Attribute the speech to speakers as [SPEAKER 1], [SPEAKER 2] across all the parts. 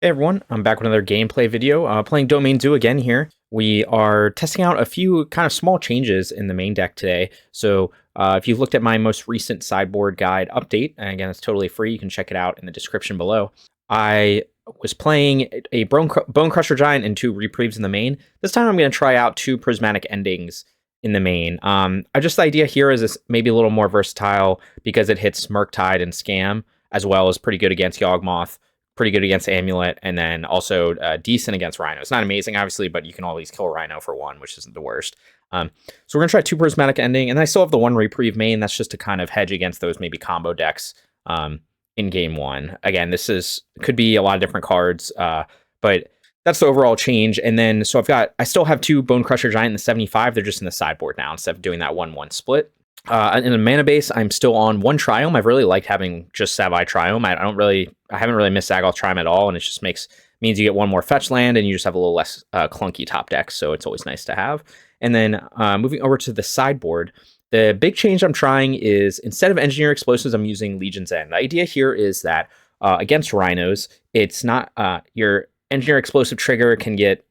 [SPEAKER 1] Hey everyone, I'm back with another gameplay video, playing Domain Zoo again here. We are testing out a few kind of small changes in the main deck today. So if you've looked at my most recent sideboard guide update, and again, it's totally free, you can check it out in the description below. I was playing a Bonecrusher Giant and 2 Reprieves in the main. This time I'm going to try out 2 Prismatic Endings in the main. The idea here is this maybe a little more versatile because it hits Murktide and Scam, as well as pretty good against Yawgmoth, pretty good against Amulet, and then also decent against Rhino. It's not amazing, obviously, but you can always kill Rhino for 1, which isn't the worst. So we're going to try 2 Prismatic Ending, and I still have the 1 Reprieve main. That's just to kind of hedge against those maybe combo decks in game 1. Again, could be a lot of different cards, but that's the overall change. And then, so I still have 2 Bonecrusher Giant in the 75. They're just in the sideboard now instead of doing that 1-1 split. In a mana base, I'm still on 1 Triome. I've really liked having just Savai Triome. I haven't really missed Zaggoth Triome at all, and it just means you get 1 more fetch land, and you just have a little less clunky top deck, so it's always nice to have. And then moving over to the sideboard, the big change I'm trying is instead of Engineer Explosives, I'm using Legion's End. The idea here is that against Rhinos, it's not your Engineer Explosive trigger can get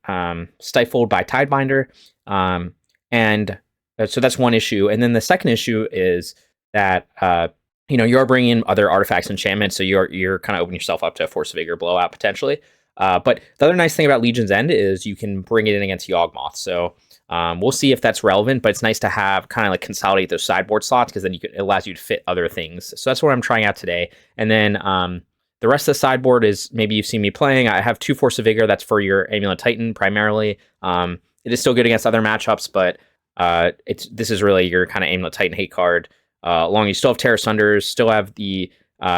[SPEAKER 1] stifled by Tidebinder, and so that's one issue. And then the second issue is that you're bringing in other artifacts and enchantments, so you're kind of opening yourself up to a Force of Vigor blowout potentially. But the other nice thing about Legion's End is you can bring it in against Yawgmoth. So we'll see if that's relevant, but it's nice to have kind of like consolidate those sideboard slots because then it allows you to fit other things. So that's what I'm trying out today. And then the rest of the sideboard is maybe you've seen me playing. I have 2 Force of Vigor. That's for your Amulet Titan primarily. It is still good against other matchups, but this is really your kind of Amulet Titan hate card. You still have Tear Asunder, still have the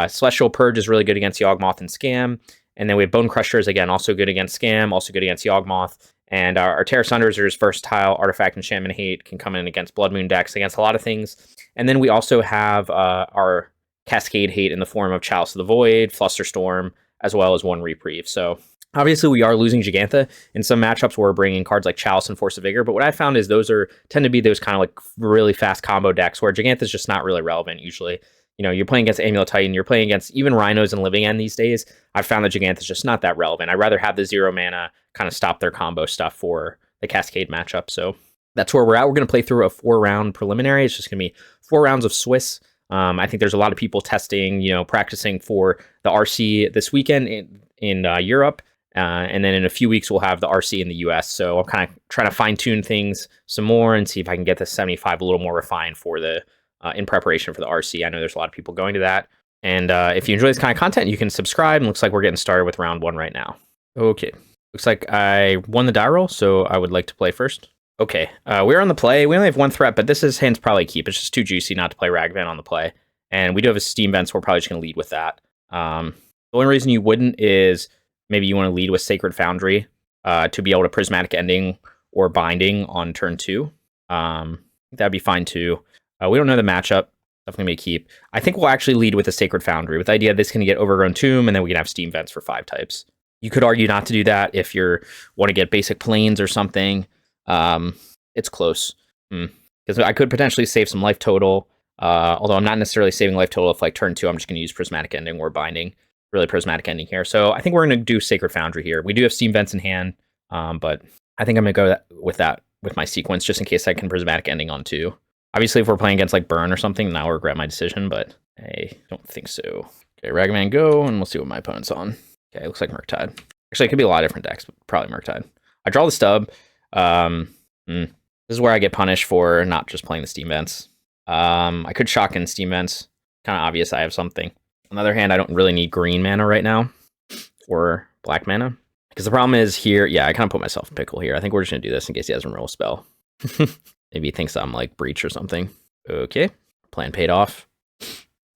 [SPEAKER 1] Celestial Purge is really good against Yawgmoth and Scam. And then we have Bonecrushers, again, also good against Scam, also good against Yawgmoth. And our Tear Asunders are just versatile artifact enchantment hate, can come in against Blood Moon decks, against a lot of things. And then we also have our Cascade hate in the form of Chalice of the Void, Flusterstorm, as well as 1 Reprieve. So obviously, we are losing Jegantha in some matchups where we're bringing cards like Chalice and Force of Vigor, but what I found is those tend to be those kind of like really fast combo decks where Jegantha is just not really relevant usually. You're playing against Amulet Titan, you're playing against even Rhinos and Living End these days. I've found that Jegantha is just not that relevant. I'd rather have the 0 mana kind of stop their combo stuff for the Cascade matchup. So that's where we're at. We're going to play through a 4-round preliminary. It's just going to be 4 rounds of Swiss. I think there's a lot of people testing, practicing for the RC this weekend in Europe. And then in a few weeks, we'll have the RC in the US. So I'm kind of trying to fine tune things some more and see if I can get the 75 a little more refined for the in preparation for the RC. I know there's a lot of people going to that. And if you enjoy this kind of content, you can subscribe. And looks like we're getting started with round 1 right now. Okay. Looks like I won the die roll, so I would like to play first. Okay. We're on the play. We only have 1 threat, but this hand's probably keep. It's just too juicy not to play Ragavan on the play. And we do have a Steam Vent, so we're probably just going to lead with that. The only reason you wouldn't is maybe you want to lead with Sacred Foundry to be able to Prismatic Ending or Binding on turn 2. That'd be fine too. We don't know the matchup. Definitely may keep. I think we'll actually lead with a Sacred Foundry with the idea this can get Overgrown Tomb, and then we can have Steam Vents for 5 types. You could argue not to do that if you want to get basic planes or something. It's close. Because I could potentially save some life total, although I'm not necessarily saving life total if like turn 2 I'm just going to use Prismatic Ending or Binding. Really Prismatic Ending here. So I think we're going to do Sacred Foundry here. We do have Steam Vents in hand, but I think I'm going to go with my sequence just in case I can Prismatic Ending on 2. Obviously, if we're playing against like Burn or something, then I'll regret my decision, but I don't think so. Okay, Ragavan go, and we'll see what my opponent's on. Okay, looks like Murktide. Actually, it could be a lot of different decks, but probably Murktide. I draw the stub. This is where I get punished for not just playing the Steam Vents. I could shock in Steam Vents. Kind of obvious I have something. On the other hand, I don't really need green mana right now or black mana. Because the problem is here, yeah, I kind of put myself in pickle here. I think we're just going to do this in case he doesn't roll a spell. Maybe he thinks I'm like Breach or something. Okay, plan paid off.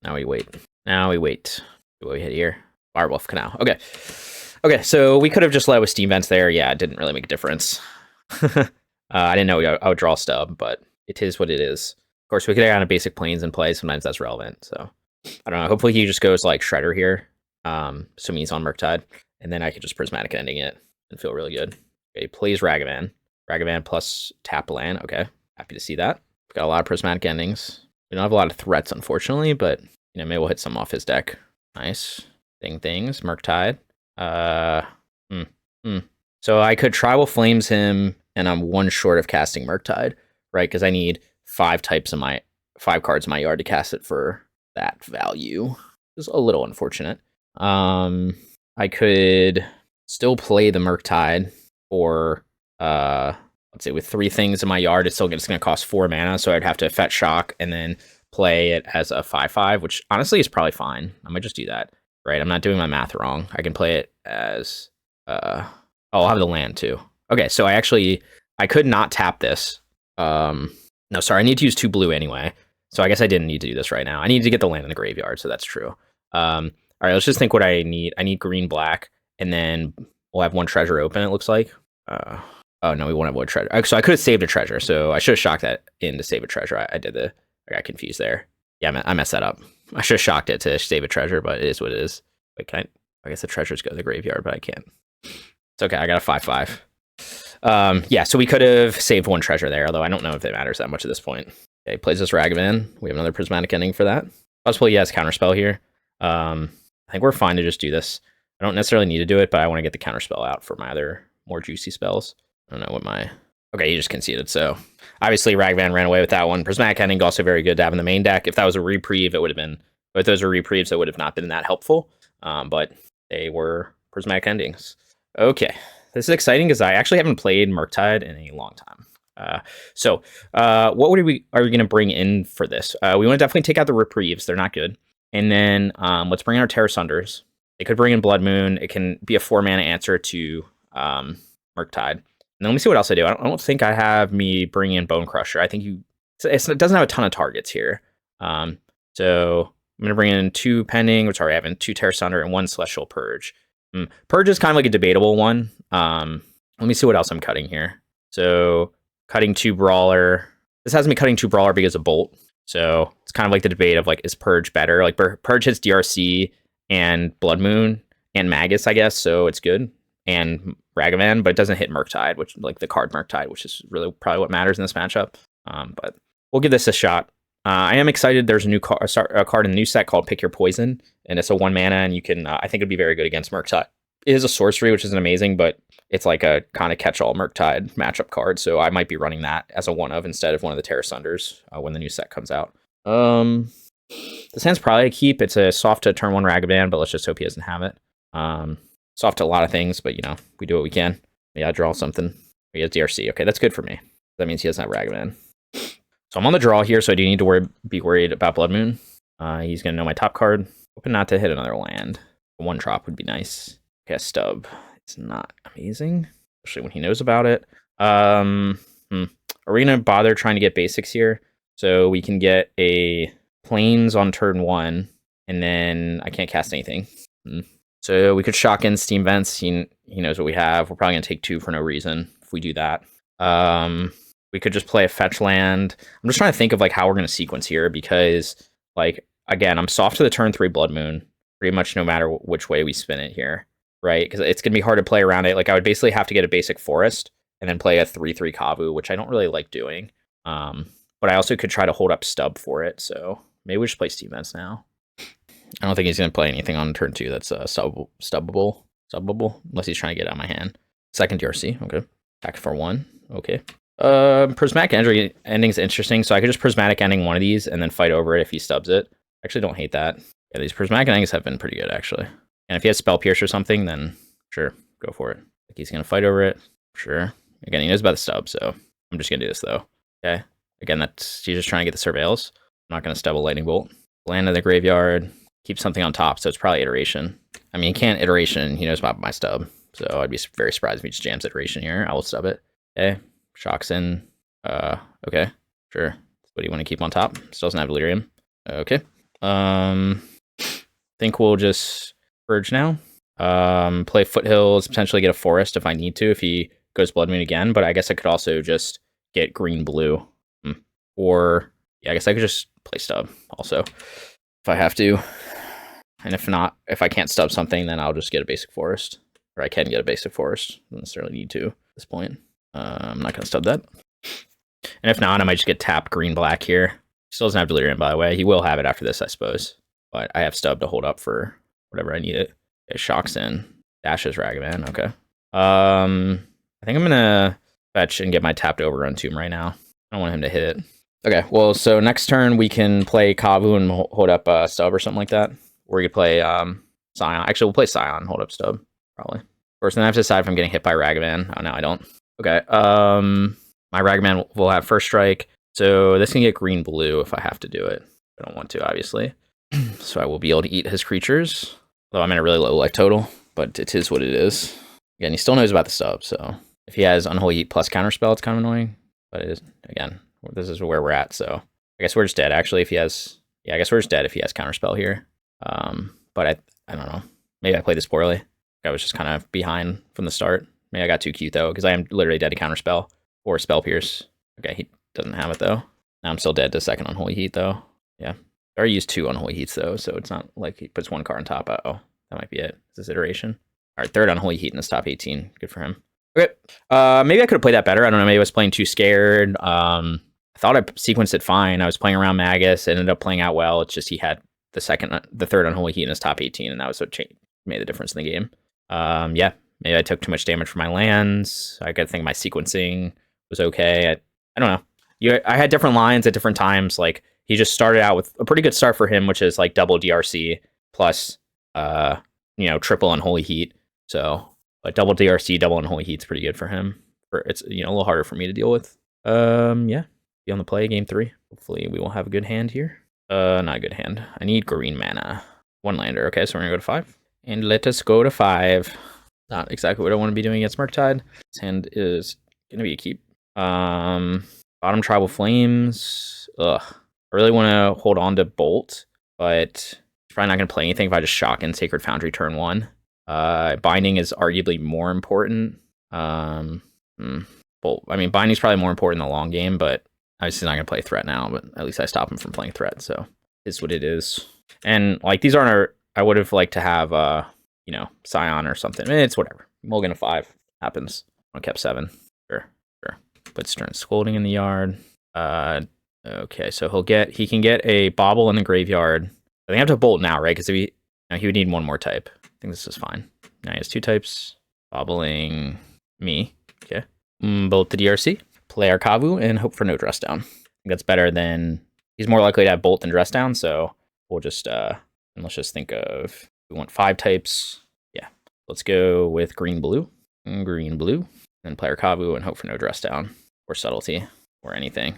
[SPEAKER 1] Now we wait. What we hit here? Firewolf Canal. Okay, so we could have just led with Steam Vents there. Yeah, it didn't really make a difference. I didn't know I would draw a stub, but it is what it is. Of course, we could have gotten a basic planes in play. Sometimes that's relevant, so... I don't know. Hopefully he just goes like Shredder here. So he's on Murktide. And then I could just Prismatic Ending it and feel really good. Okay, plays Ragavan. Ragavan plus tap land. Okay. Happy to see that. We've got a lot of Prismatic Endings. We don't have a lot of threats, unfortunately, but maybe we'll hit some off his deck. Nice. Things. Murktide. Uh, hmm, hmm. So I could Tribal Flames him, and I'm one short of casting Murktide, right? Because I need 5 cards in my yard to cast it for that value. It's a little unfortunate. I could still play the Murktide for let's say with 3 things in my yard, it's going to cost 4 mana, so I'd have to fetch Shock and then play it as a 5/5, which honestly is probably fine. I might just do that. Right, I'm not doing my math wrong. I can play it as oh, I'll have the land too. Okay, so I could not tap this. No, sorry, I need to use 2 blue anyway. So I guess I didn't need to do this right now. I need to get the land in the graveyard, so that's true. All right, let's just think what I need. I need green, black, and then we'll have 1 treasure open, it looks like. Oh, no, we won't have 1 treasure. So I could have saved a treasure, so I should have shocked that in to save a treasure. I got confused there. Yeah, I messed that up. I should have shocked it to save a treasure, but it is what it is. Wait, I guess the treasures go to the graveyard, but I can't. It's okay, I got a 5/5. Yeah, so we could have saved 1 treasure there, although I don't know if it matters that much at this point. Okay, plays this Ragavan. We have another Prismatic Ending for that. Possibly he has Counterspell here. I think we're fine to just do this. I don't necessarily need to do it, but I want to get the Counterspell out for my other more juicy spells. I don't know what my... Okay, he just conceded, so... Obviously, Ragavan ran away with that one. Prismatic Ending also very good to have in the main deck. If that was a Reprieve, it would have been... If those were Reprieves, it would have not been that helpful. But they were Prismatic Endings. Okay, this is exciting because I actually haven't played Murktide in a long time. So what are we going to bring in for this? We want to definitely take out the Reprieves. They're not good. And then let's bring in our Tear Asunders. It could bring in Blood Moon. It can be a 4-mana answer to Murktide. And then let me see what else I do. I don't think I have me bring in Bonecrusher. I think it doesn't have a ton of targets here. So I'm going to bring in 2 Pending, which already have 2 Tear Asunder and 1 Celestial Purge. Purge is kind of like a debatable one. Let me see what else I'm cutting here. So cutting 2 Brawler. This has me cutting 2 Brawler because of Bolt. So it's kind of like the debate of like, is Purge better? Like Purge hits DRC and Blood Moon and Magus, I guess. So it's good. And Ragavan, but it doesn't hit Murktide, which like the card Murktide, which is really probably what matters in this matchup. But we'll give this a shot. I am excited. There's a card in the new set called Pick Your Poison, and it's a 1 mana, and you can. I think it'd be very good against Murktide. It is a sorcery, which isn't amazing, but it's like a kind of catch-all Murktide matchup card. So I might be running that as a 1-of instead of one of the Tear Asunders when the new set comes out. This hand's probably a keep. It's a soft to turn 1 Ragavan, but let's just hope he doesn't have it. Soft to a lot of things, but we do what we can. Yeah, draw something. He has DRC. Okay, that's good for me. That means he doesn't have Ragavan. So I'm on the draw here, so I do need to be worried about Blood Moon. He's going to know my top card. Hoping not to hit another land. A 1-drop would be nice. Okay, a stub. It's not amazing, especially when he knows about it. Are we going to bother trying to get basics here? So we can get a Plains on turn 1, and then I can't cast anything. So we could shock in Steam Vents. He knows what we have. We're probably going to take 2 for no reason if we do that. We could just play a fetch land. I'm just trying to think of like how we're going to sequence here because like, again, I'm soft to the turn 3 Blood Moon pretty much no matter which way we spin it here, right? Because it's going to be hard to play around it. Like I would basically have to get a basic forest and then play a 3/3 Kavu, which I don't really like doing. But I also could try to hold up stub for it. So maybe we should play Steam Vents now. I don't think he's going to play anything on turn 2 that's stubbable, unless he's trying to get out of my hand. Second DRC, okay. Attack for 1, okay. Prismatic Ending is interesting, so I could just Prismatic Ending one of these and then fight over it if he stubs it. I actually don't hate that. Yeah, these Prismatic Endings have been pretty good, actually. And if he has Spell Pierce or something, then sure, go for it. Like he's going to fight over it, sure. Again, he knows about the stub, so I'm just going to do this, though. Okay. Again, he's just trying to get the Surveils. I'm not going to stub a Lightning Bolt. Land in the graveyard. Keep something on top, so it's probably Iteration. I mean, he can't Iteration. He knows about my stub, so I'd be very surprised if he just jams Iteration here. I will stub it. Okay. Shocks in. Okay. Sure. What do you want to keep on top? Still doesn't have Delirium. Okay. Think we'll just Purge now. Play Foothills, potentially get a Forest if I need to, if he goes Blood Moon again, but I guess I could also just get green-blue. Or, yeah, I guess I could just play stub also, if I have to. And if not, if I can't stub something, then I'll just get a basic forest. Or I can get a basic forest. Don't necessarily need to at this point. I'm not going to stub that. And if not, I might just get tapped green-black here. Still doesn't have Delirium, by the way. He will have it after this, I suppose. But I have stub to hold up for whatever I need it. It shocks in. Dashes Ragavan. Okay. I think I'm gonna fetch and get my tapped Overgrown Tomb right now. I don't want him to hit it. Okay, well, so next turn we can play Kavu and hold up Stub or something like that. Or we could play Scion. Actually, we'll play Scion, hold up Stub, probably. First, then I have to decide if I'm getting hit by Ragavan. Oh, no, I don't. Okay, my Ragavan will have first strike. So this can get green-blue if I have to do it. I don't want to, obviously. So I will be able to eat his creatures. Though I'm in a really low life total, but it is what it is. Again, he still knows about the Stub, so if he has Unholy Heat plus Counterspell, it's kind of annoying. But it is, again, this is where we're at, so I guess we're just dead, actually, if he has... Yeah, I guess we're just dead if he has Counterspell here. But I don't know. Maybe I played this poorly. I was just kind of behind from the start. Maybe I got too cute, though, because I am literally dead to Counterspell or Spell Pierce. Okay, he doesn't have it, though. Now I'm still dead to second Unholy Heat, though. Yeah. I already used 2 Unholy Heats, though, so it's not like he puts 1 card on top. Uh-oh. That might be it. This iteration. All right, 3rd Unholy Heat in this top 18. Good for him. Okay. Maybe I could have played that better. I don't know. Maybe I was playing too scared. I thought I sequenced it fine. I was playing around Magus. It ended up playing out well. It's just he had the 3rd Unholy Heat in his top 18, and that was what made the difference in the game. Yeah, maybe I took too much damage from my lands. I got to think my sequencing was okay. I don't know. I had different lines at different times. Like, he just started out with a pretty good start for him, which is like double DRC plus, triple Unholy Heat. So, but double DRC, double Unholy Heat's pretty good for him. It's, a little harder for me to deal with. Yeah. Be on the play, game 3. Hopefully we will have a good hand here. Not a good hand. I need green mana. 1 lander. Okay, so we're gonna go to 5. And let us go to 5. Not exactly what I want to be doing against Murktide. This hand is gonna be a keep. Bottom Tribal Flames. Ugh. I really want to hold on to Bolt, but it's probably not gonna play anything if I just shock in Sacred Foundry turn 1. Binding is arguably more important. Bolt. I mean, Binding's probably more important in the long game, but obviously not going to play threat now, but at least I stop him from playing threat, so it's what it is. And, like, these aren't our... I would have liked to have, Scion or something. It's whatever. Mulligan to 5. Happens. I kept 7. Sure. Put Stern Scolding in the yard. Okay, so he can get a Bauble in the graveyard. I think I have to Bolt now, right? Because he would need 1 more type. I think this is fine. Now he has 2 types. Bobbling me. Okay. Bolt the DRC. Play our Kavu and hope for no dress down. I think that's better than... He's more likely to have Bolt than dress down, so we'll just... and let's just think of... We want 5 types. Yeah. Let's go with green-blue. Green-blue. Then play our Kavu and hope for no dress down. Or subtlety. Or anything.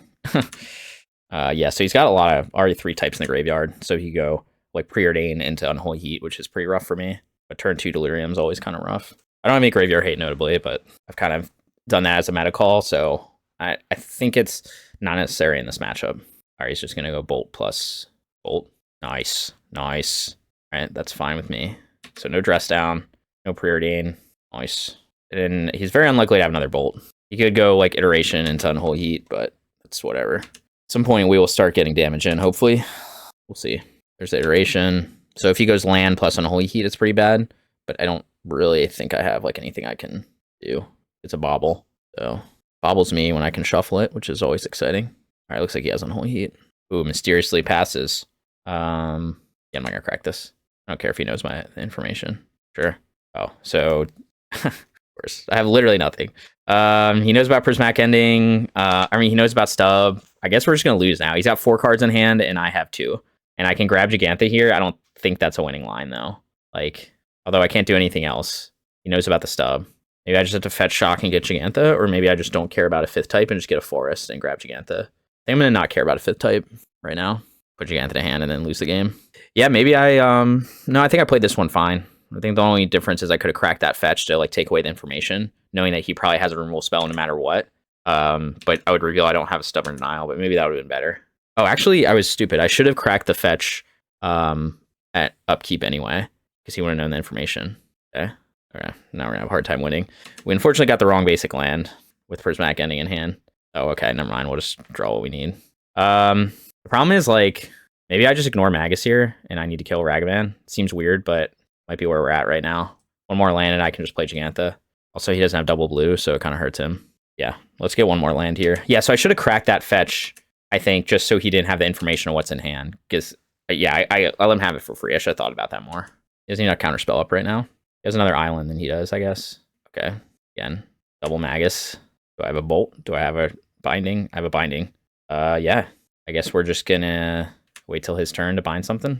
[SPEAKER 1] Yeah, so he's got a lot of... Already 3 types in the graveyard. So he could go, like, Preordain into Unholy Heat, which is pretty rough for me. But turn 2 Delirium is always kind of rough. I don't have any graveyard hate, notably, but I've kind of done that as a meta call, so... I think it's not necessary in this matchup. All right, he's just going to go Bolt plus Bolt. Nice. All right, that's fine with me. So no dress down, no Preordain. Nice. And he's very unlikely to have another Bolt. He could go, like, Iteration into Unholy Heat, but it's whatever. At some point, we will start getting damage in, hopefully. We'll see. There's the Iteration. So if he goes land plus Unholy Heat, it's pretty bad. But I don't really think I have, like, anything I can do. It's a Bauble, so... Bobbles me when I can shuffle it, which is always exciting. All right, looks like he has Unholy Heat. Ooh, mysteriously passes. Yeah, I'm not gonna crack this. I don't care if he knows my information. Sure. Oh, so of course, I have literally nothing. He knows about Prismatic Ending. He knows about Stub. I guess we're just gonna lose now. He's got 4 cards in hand, and I have 2. And I can grab Jegantha here. I don't think that's a winning line though. Like, although I can't do anything else. He knows about the Stub. Maybe I just have to fetch Shock and get Jegantha, or maybe I just don't care about a 5th type and just get a Forest and grab Jegantha. I think I'm going to not care about a 5th type right now. Put Jegantha to hand and then lose the game. Yeah, maybe no, I think I played this one fine. I think the only difference is I could have cracked that fetch to, like, take away the information, knowing that he probably has a removal spell no matter what. But I would reveal I don't have a Stubborn Denial, but maybe that would have been better. Oh, actually, I was stupid. I should have cracked the fetch at upkeep anyway, because he wouldn't have known the information. Okay. Okay, now we're gonna have a hard time winning. We unfortunately got the wrong basic land with Prismatic Ending in hand. Oh, okay, never mind. We'll just draw what we need. The problem is, like, maybe I just ignore Magus here and I need to kill Ragavan. Seems weird, but might be where we're at right now. 1 more land and I can just play Jegantha. Also, he doesn't have double blue, so it kind of hurts him. Yeah, let's get 1 more land here. Yeah, so I should have cracked that fetch, I think, just so he didn't have the information on what's in hand. Because, yeah, I let him have it for free. I should have thought about that more. He doesn't need a counterspell up right now. He has another island than he does, I guess. Okay. Again, double Magus. Do I have a bolt? Do I have a binding? I have a binding. Yeah. I guess we're just gonna wait till his turn to bind something.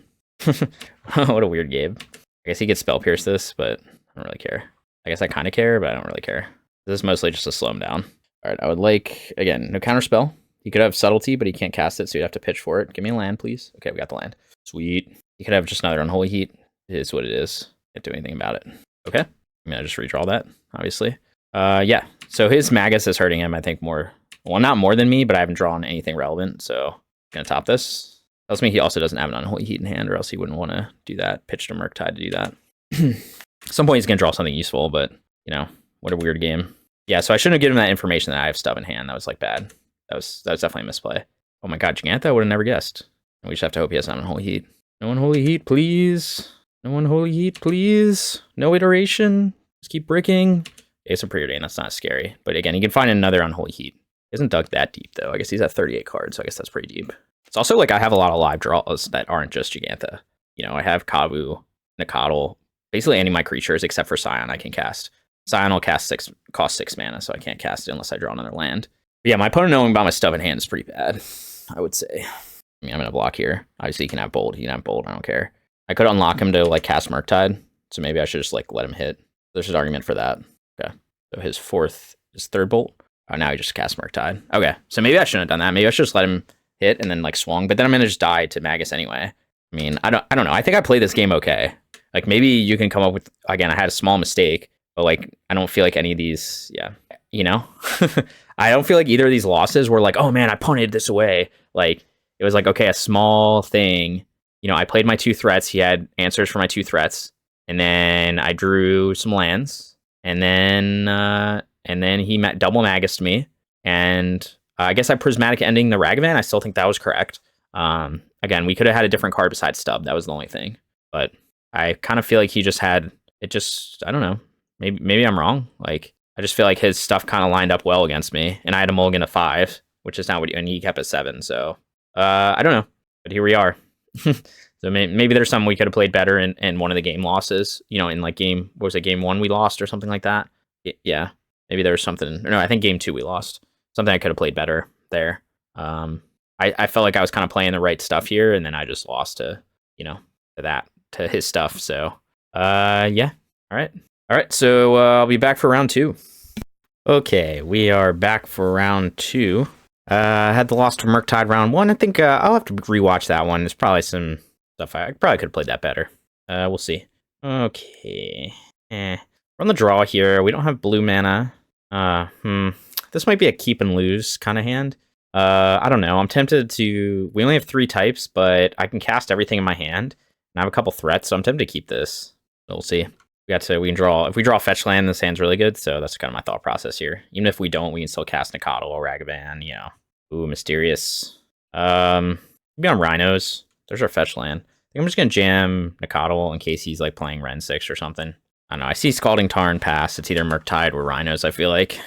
[SPEAKER 1] What a weird game. I guess he could spell pierce this, but I don't really care. I guess I kind of care, but I don't really care. This is mostly just to slow him down. All right, I would like, again, no counter spell. He could have subtlety, but he can't cast it, so you'd have to pitch for it. Give me a land, please. Okay, we got the land. Sweet. He could have just another Unholy Heat. It is what it is. Can't do anything about it. Okay. I mean, I just redraw that, obviously. Yeah. So his Magus is hurting him, I think, more. Well, not more than me, but I haven't drawn anything relevant, so I'm gonna top this. Tells me he also doesn't have an Unholy Heat in hand, or else he wouldn't want to do that. Pitch to Murktide to do that. At some point he's gonna draw something useful, but you know, what a weird game. Yeah, so I shouldn't have given him that information that I have stub in hand. That was like bad. That was definitely a misplay. Oh my god, Jegantha, I would have never guessed. And we just have to hope he has an Unholy Heat. No Unholy Heat, please. No Unholy Heat, please. No iteration. Just keep bricking. Ace of Preordain, that's not scary. But again, he can find another Unholy Heat. He hasn't dug that deep, though. I guess he's at 38 cards, so I guess that's pretty deep. It's also like I have a lot of live draws that aren't just Jegantha. You know, I have Kavu, Nacatl, basically any of my creatures except for Scion I can cast. Scion will cost 6 mana, so I can't cast it unless I draw another land. But yeah, my opponent knowing about my stuff in hand is pretty bad, I would say. I mean, I'm going to block here. Obviously, he can have bold. He can have bold. I don't care. I could unlock him to, like, cast Murktide, so maybe I should just, like, let him hit. There's an argument for that. Okay. So his third bolt. Oh, now he just cast Murktide. Okay. So maybe I shouldn't have done that. Maybe I should just let him hit and then, like, swung. But then I'm going to just die to Magus anyway. I mean, I don't know. I think I played this game okay. Like, maybe you can come up with... Again, I had a small mistake. But, like, I don't feel like any of these... Yeah. You know? I don't feel like either of these losses were like, oh, man, I punted this away. Like, it was like, okay, a small thing. You know, I played my 2 threats. He had answers for my 2 threats. And then I drew some lands. And then he double Magused me. And I guess I Prismatic Ending the Ragavan. I still think that was correct. Again, we could have had a different card besides Stub. That was the only thing. But I kind of feel like he just had... It just... I don't know. Maybe I'm wrong. Like, I just feel like his stuff kind of lined up well against me. And I had a mulligan at 5, which is not what... And he kept at 7, so... I don't know. But here we are. So maybe there's something we could have played better in one of the game losses. You know, in like game... What was it? Game 1 we lost or something like that? Yeah. Maybe there was something... No, I think game 2 we lost. Something I could have played better there. I felt like I was kind of playing the right stuff here, and then I just lost to, you know, to his stuff. So, yeah. All right. So I'll be back for round 2. Okay, we are back for round 2. I had the loss to Murktide round 1. I think I'll have to rewatch that one. There's probably some stuff I probably could have played that better. We'll see. Okay. We're on the draw here. We don't have blue mana. This might be a keep and lose kind of hand. I don't know. I'm tempted to... We only have 3 types, but I can cast everything in my hand. And I have a couple threats, so I'm tempted to keep this. So we'll see. We can draw... If we draw fetch land, this hand's really good, so that's kind of my thought process here. Even if we don't, we can still cast Nacatl or Ragavan, you know. Ooh, mysterious. Maybe on Rhinos. There's our fetch land. I think I'm just going to jam Nacatl in case he's like playing Ren 6 or something. I don't know. I see Scalding Tarn pass. It's either Murktide or Rhinos, I feel like.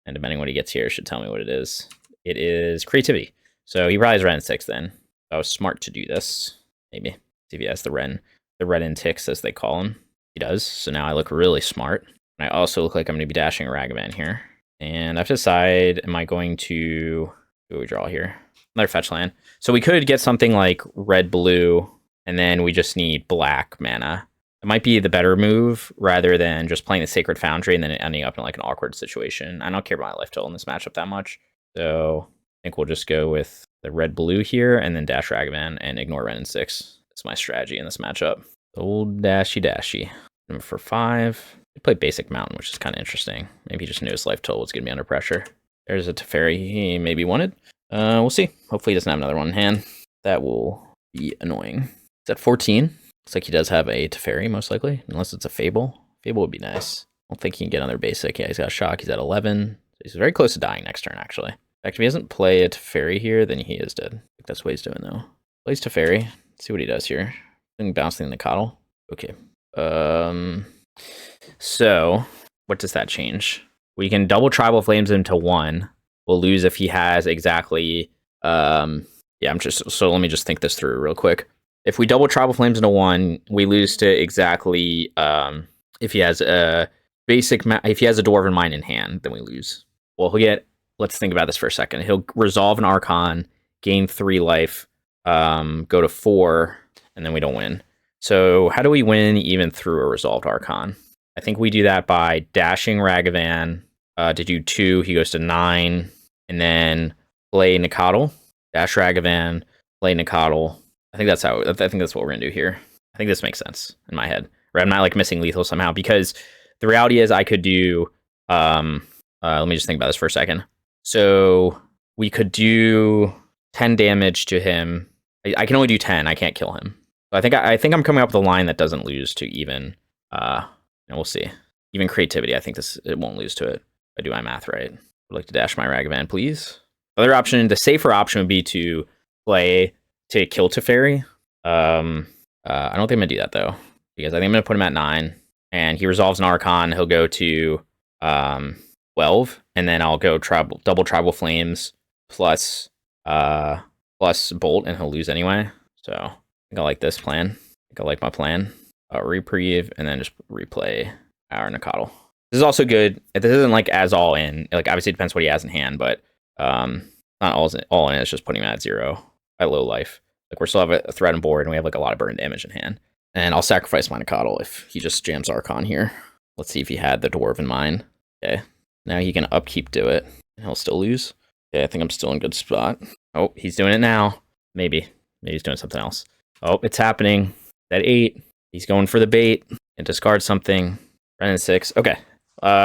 [SPEAKER 1] And depending on what he gets here, it should tell me what it is. It is creativity. So he probably has Ren 6 then. I was smart to do this. Maybe. See if he has the Ren in ticks, as they call him. He does. So now I look really smart. And I also look like I'm going to be dashing a Ragavan here. And I have to decide, am I going to... Who do we draw here? Another fetch land. So we could get something like red-blue, and then we just need black mana. It might be the better move, rather than just playing the Sacred Foundry and then ending up in like an awkward situation. I don't care about my life total in this matchup that much. So I think we'll just go with the red-blue here, and then dash Ragavan and ignore Ren 6. That's my strategy in this matchup. Old dashy. Number for 5. We play basic mountain, which is kind of interesting. Maybe he just knew his life total was going to be under pressure. There's a Teferi he maybe wanted. We'll see. Hopefully he doesn't have another one in hand. That will be annoying. He's at 14. Looks like he does have a Teferi, most likely. Unless it's a Fable. Fable would be nice. I don't think he can get another basic. Yeah, he's got a Shock. He's at 11. So he's very close to dying next turn, actually. In fact, if he doesn't play a Teferi here, then he is dead. I think that's what he's doing, though. Plays Teferi. Let's see what he does here. Bouncing the Nacatl. Okay. So, what does that change? We can double Tribal Flames into 1. We'll lose if he has exactly... yeah, so let me just think this through real quick. If we double Tribal Flames into 1, we lose to exactly If he has a if he has a Dwarven Mine in hand, then we lose. Well, he'll get. Let's think about this for a second. He'll resolve an Archon, gain 3 life, go to 4, and then we don't win. So how do we win even through a resolved Archon? I think we do that by dashing Ragavan to do 2. He goes to 9, and then play Nacatl, dash Ragavan, play Nacatl. I think that's how. I think that's what we're gonna do here. I think this makes sense in my head. Right? I'm not like missing lethal somehow, because the reality is I could do. Let me just think about this for a second. So we could do 10 damage to him. I can only do 10. I can't kill him. So I think I'm coming up with a line that doesn't lose to even. And we'll see. Even creativity, I think it won't lose to it. If I do my math right. I'd like to dash my Ragavan, please. Other option, the safer option would be to play to kill Teferi. I don't think I'm gonna do that though, because I think I'm gonna put him at 9, and he resolves an Archon. He'll go to 12, and then I'll go double Tribal Flames plus Bolt, and he'll lose anyway. So I think I like this plan. I think I like my plan. Reprieve, and then just replay our Nacatl. This is also good. This isn't like as all in. Like obviously it depends what he has in hand, but not all in. It's just putting him at 0 at low life. Like we're still have a threat on board, and we have like a lot of burn damage in hand. And I'll sacrifice my Nacatl if he just jams Archon here. Let's see if he had the Dwarven Mine. Okay. Now he can upkeep do it. He'll still lose. Okay, I think I'm still in a good spot. Oh, he's doing it now. Maybe he's doing something else. Oh, it's happening. At 8. He's going for the bait and discard something. Ren 6. Okay.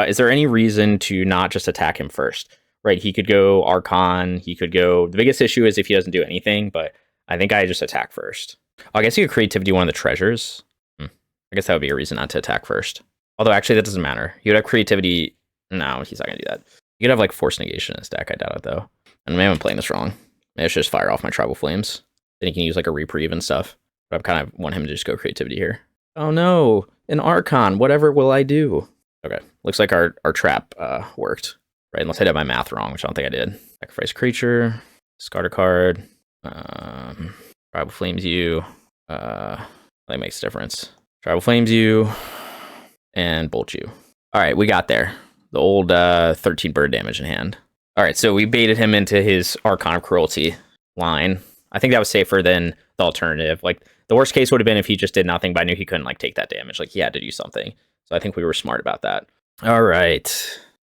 [SPEAKER 1] Is there any reason to not just attack him first? Right, he could go Archon. He could go. The biggest issue is if he doesn't do anything, but I think I just attack first. I guess you could creativity one of the treasures. I guess that would be a reason not to attack first. Although actually that doesn't matter. You would have creativity. No, he's not gonna do that. You could have like Force Negation in his deck. I doubt it though. And maybe I'm playing this wrong. Maybe I should just fire off my Tribal Flames. Then he can use like a Reprieve and stuff. But I kind of want him to just go creativity here. Oh no, an Archon. Whatever will I do? Okay, looks like our trap worked. Right, unless I did my math wrong, which I don't think I did. Sacrifice creature, discard a card, Tribal Flames you. That makes a difference. Tribal Flames you, and Bolt you. All right, we got there. The old 13 bird damage in hand. All right, so we baited him into his Archon of Cruelty line. I think that was safer than the alternative. Like, the worst case would have been if he just did nothing, but I knew he couldn't, like, take that damage. Like, he had to do something. So I think we were smart about that. All right.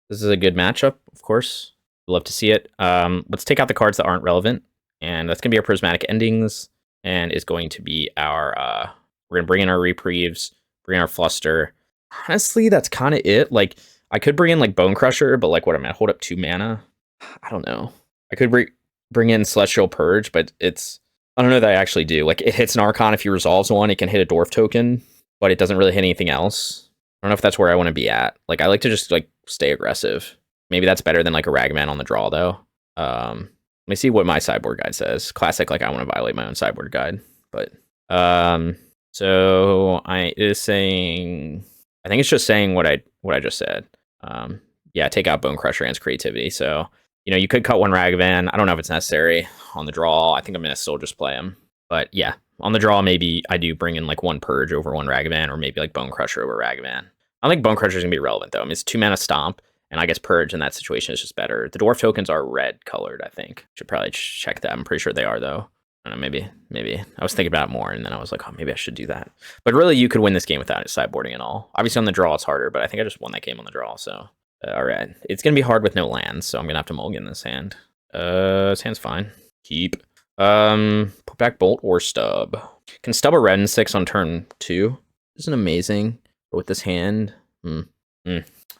[SPEAKER 1] This is a good matchup, of course. Love to see it. Let's take out the cards that aren't relevant. And that's going to be our Prismatic Endings. And is going to be our... we're going to bring in our Reprieves, bring in our Fluster. Honestly, that's kind of it. Like, I could bring in, like, Bonecrusher, but, like, what am I going to hold up 2 mana? I don't know. I could bring in Celestial Purge, but it's... I don't know that I actually do. Like, it hits an Archon if he resolves one. It can hit a Dwarf token, but it doesn't really hit anything else. I don't know if that's where I want to be at. Like, I like to just, like, stay aggressive. Maybe that's better than, like, a Ragavan on the draw, though. Let me see what my sideboard guide says. Classic, like, I want to violate my own sideboard guide. But, so it is saying... I think it's just saying what I just said. Yeah, take out Bonecrusher and creativity. So, you know, you could cut one Ragavan. I don't know if it's necessary on the draw. I think I'm going to still just play him. But yeah, on the draw, maybe I do bring in like one Purge over one Ragavan, or maybe like Bonecrusher over Ragavan. I don't think Bonecrusher is going to be relevant, though. I mean, it's 2 mana Stomp, and I guess Purge in that situation is just better. The Dwarf tokens are red colored, I think. Should probably check that. I'm pretty sure they are, though. I don't know, maybe. I was thinking about it more, and then I was like, oh, maybe I should do that. But really, you could win this game without sideboarding at all. Obviously, on the draw, it's harder, but I think I just won that game on the draw, so... all right. It's going to be hard with no lands, so I'm going to have to mulligan this hand. This hand's fine. Keep. Put back Bolt or Stub. Can Stub a red and 6 on turn 2. Isn't amazing. But with this hand, this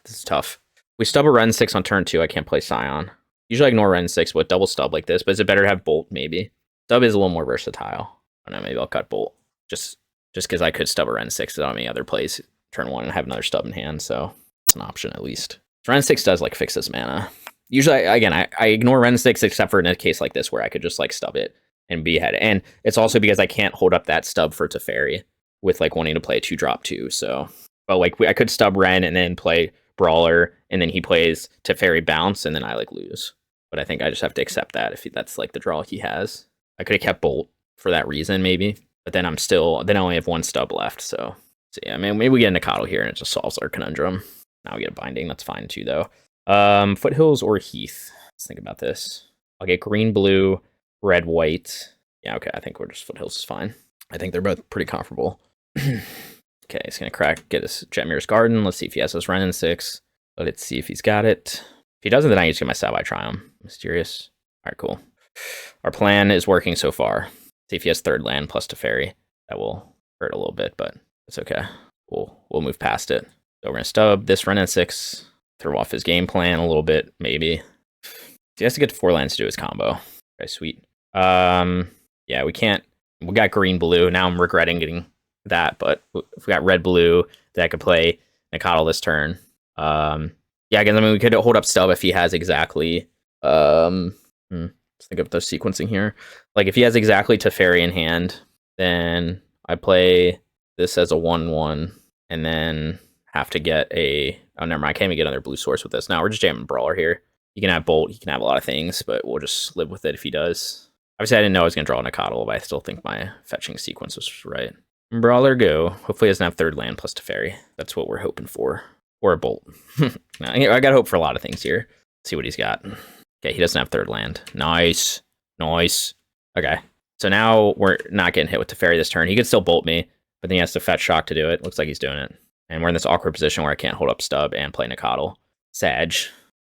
[SPEAKER 1] is tough. We Stub a red and 6 on turn 2, I can't play Scion. Usually I ignore red and 6 with double Stub like this, but is it better to have Bolt, maybe? Stub is a little more versatile. I don't know, maybe I'll cut Bolt. Just because I could Stub a red and 6 on any other plays turn 1 and have another Stub in hand, so it's an option at least. Ren 6 does like fix this mana. Usually, again, I ignore Ren 6 except for in a case like this where I could just like stub it and be ahead. And it's also because I can't hold up that stub for Teferi with like wanting to play a 2-drop too. So, but like I could stub Ren and then play Brawler, and then he plays Teferi bounce, and then I like lose. But I think I just have to accept that if that's like the draw he has. I could have kept Bolt for that reason maybe, but then I only have 1 stub left, so So yeah, I mean, maybe we get a Nacatl here and it just solves our conundrum. Now we get a Binding. That's fine too, though. Foothills or Heath? Let's think about this. I'll get green, blue, red, white. Yeah, okay. I think we're just Foothills is fine. I think they're both pretty comparable. Okay, he's gonna get his Jetmir's Garden. Let's see if he has his Wrenn and 6. Let's see if he's got it. If he doesn't, then I just get my Savai Triome. Mysterious. All right, cool. Our plan is working so far. See if he has third land plus Teferi. That will hurt a little bit, but it's okay. We'll move past it. So we're gonna stub this Wrenn and 6. Throw off his game plan a little bit, maybe. He has to get to 4 lands to do his combo. Okay, sweet. Yeah, we can't. We got green, blue. Now I'm regretting getting that, but if we got red, blue, that I could play Nacatl this turn. Yeah, again, I mean, we could hold up stub if he has exactly. Let's think of the sequencing here. Like, if he has exactly Teferi in hand, then I play this as a 1/1, and then have to get a. Oh, never mind. I can't even get another blue source with this. Now we're just jamming Brawler here. He can have Bolt. He can have a lot of things, but we'll just live with it if he does. Obviously, I didn't know I was going to draw a Nacatl, but I still think my fetching sequence was right. Brawler go. Hopefully, he doesn't have third land plus Teferi. That's what we're hoping for. Or a Bolt. I got to hope for a lot of things here. Let's see what he's got. Okay, he doesn't have third land. Nice. Nice. Okay. So now we're not getting hit with Teferi this turn. He could still Bolt me, but then he has to fetch Shock to do it. Looks like he's doing it. And we're in this awkward position where I can't hold up stub and play Nacatl. Sag.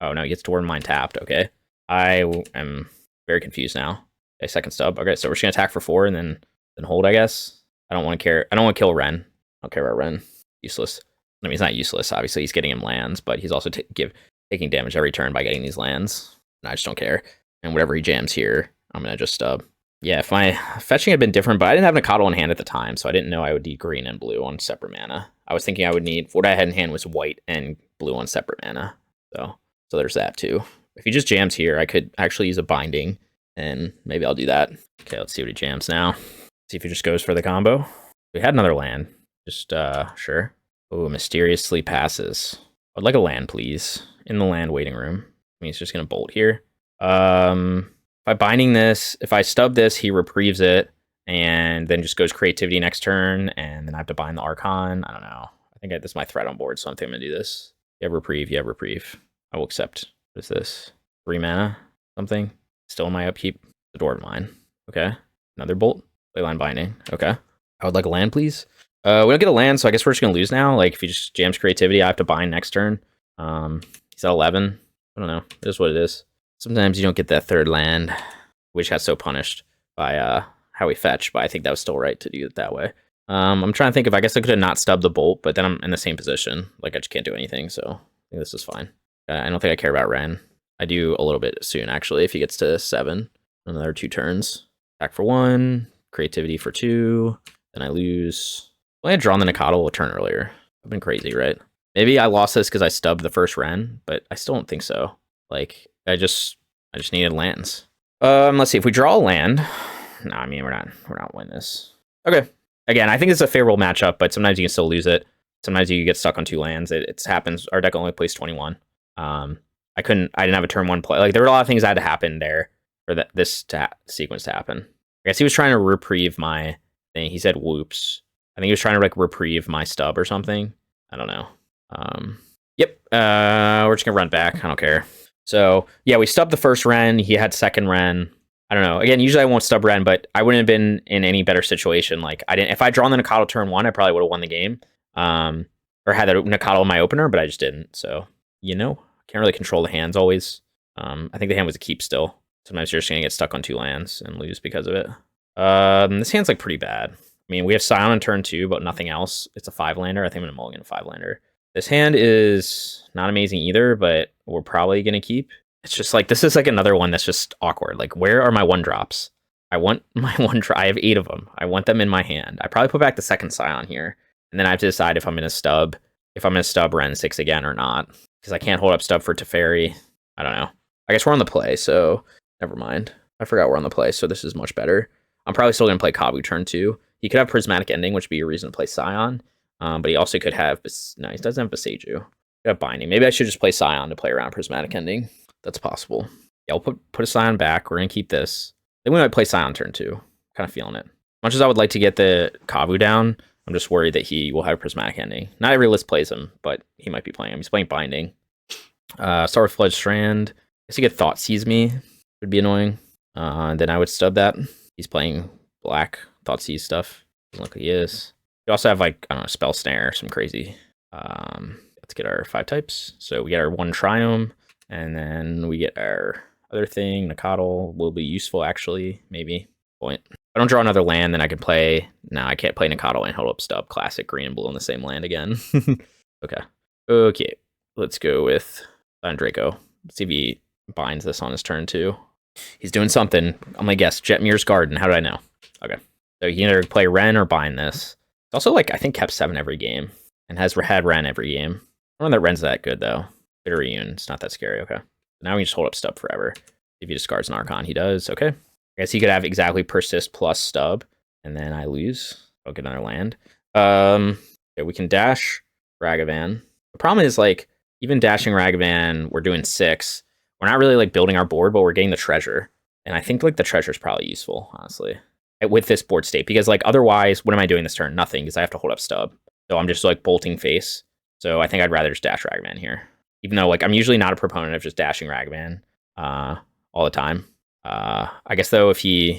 [SPEAKER 1] Oh, no, he gets Toward Mine tapped. Okay. I am very confused now. Okay, second stub. Okay, so we're just going to attack for 4 and then hold, I guess. I don't want to care. I don't want to kill Wrenn. I don't care about Wrenn. Useless. I mean, he's not useless. Obviously, he's getting him lands, but he's also taking damage every turn by getting these lands. And I just don't care. And whatever he jams here, I'm going to just stub. Yeah, if my fetching had been different, but I didn't have Nacatl in hand at the time, so I didn't know I would need green and blue on separate mana. I was thinking I would need, what I had in hand was white and blue on separate mana. So there's that too. If he just jams here, I could actually use a Binding, and maybe I'll do that. Okay, let's see what he jams now. See if he just goes for the combo. We had another land. Just, sure. Oh, mysteriously passes. I'd like a land, please. In the land waiting room. I mean, he's just going to Bolt here. If I Binding this, if I stub this, he reprieves it, and then just goes Creativity next turn, and then I have to bind the Archon. I don't know. I think this is my threat on board, so I think I'm going to do this. You have Reprieve, you have Reprieve. I will accept. What is this? 3 mana? Something? Still in my upkeep? The door of mine. Okay. Another Bolt. Leyline Binding. Okay. I would like a land, please. We don't get a land, so I guess we're just going to lose now. Like, if he just jams Creativity, I have to bind next turn. He's at 11. I don't know. It is what it is. Sometimes you don't get that third land, which got so punished by how we fetch, but I think that was still right to do it that way. I'm trying to think if I guess I could have not stubbed the Bolt, but then I'm in the same position. Like, I just can't do anything, so I think this is fine. I don't think I care about Wrenn. I do a little bit soon, actually, if he gets to 7. Another 2 turns. Attack for 1, Creativity for 2, then I lose. Well, I had drawn the Nacatl a turn earlier. I've been crazy, right? Maybe I lost this because I stubbed the first Wrenn, but I still don't think so. Like, I just needed lands. Let's see if we draw a land. No, I mean we're not winning this. Okay. Again, I think it's a favorable matchup, but sometimes you can still lose it. Sometimes you get stuck on 2 lands. It happens. Our deck only plays 21. I didn't have a turn 1 play. Like, there were a lot of things that had to happen there for this sequence to happen. I guess he was trying to reprieve my thing. He said whoops. I think he was trying to like reprieve my stub or something. I don't know. Yep. We're just gonna run back. I don't care. So yeah, we stubbed the first Wrenn. He had second Wrenn. I don't know. Again, usually I won't stub Wrenn, but I wouldn't have been in any better situation. Like, if I'd drawn the Nacatl turn 1, I probably would have won the game. Or had the Nacatl in my opener, but I just didn't. So, can't really control the hands always. I think the hand was a keep still. Sometimes you're just gonna get stuck on 2 lands and lose because of it. This hand's like pretty bad. I mean, we have Scion on turn 2, but nothing else. It's a 5-lander. I think I'm gonna mulligan a 5-lander. This hand is not amazing either, but we're probably gonna keep. It's just like, this is like another one that's just awkward. Like, where are my 1-drops? I want my 1-drop. I have 8 of them. I want them in my hand. I probably put back the second Scion here, and then I have to decide if I'm gonna stub Wrenn 6 again or not, because I can't hold up stub for Teferi. I don't know. I guess we're on the play, so never mind. I forgot we're on the play, so this is much better. I'm probably still gonna play Kavu turn 2. He could have Prismatic Ending, which would be a reason to play Scion. But he also could have... No, he doesn't have Beseiju. He could have Binding. Maybe I should just play Scion to play around Prismatic Ending. That's possible. Yeah, I'll put a Scion back. We're going to keep this. Then we might play Scion turn 2. Kind of feeling it. Much as I would like to get the Kavu down, I'm just worried that he will have Prismatic Ending. Not every list plays him, but he might be playing him. He's playing Binding. Start with Flooded Strand. I guess he could Thought Seize me. Would be annoying. Then I would stub that. He's playing black Thought Seize stuff. Doesn't look like he is. We also have like, I don't know, Spell Snare, some crazy. Let's get our 5 types. So we get our 1 Triome, and then we get our other thing. Nacatl will be useful, actually, maybe. Point. If I don't draw another land, then I can play. No, I can't play Nacatl and hold up stub. Classic green and blue in the same land again. Okay. Okay. Let's go with Scion of Draco. Let's see if he binds this on his turn, too. He's doing something. I'm gonna guess. Jetmir's Garden. How do I know? Okay. So he can either play Ren or bind this. It's also, like, I think kept 7 every game. And has had Ren every game. I don't know that Ren's that good, though. Bitter Reunion. It's not that scary. Okay. Now we can just hold up stub forever. If he discards an Archon, he does. Okay. I guess he could have exactly Persist plus stub. And then I lose. I'll get another land. Okay, we can dash Ragavan. The problem is, like, even dashing Ragavan, we're doing 6. We're not really, like, building our board, but we're getting the treasure. And I think, like, the treasure is probably useful, honestly, with this board state. Because, like, otherwise, what am I doing this turn? Nothing, because I have to hold up stub. So I'm just, like, bolting face. So I think I'd rather just dash Ragavan here. Even though, like, I'm usually not a proponent of just dashing Ragavan all the time. I guess, though, if you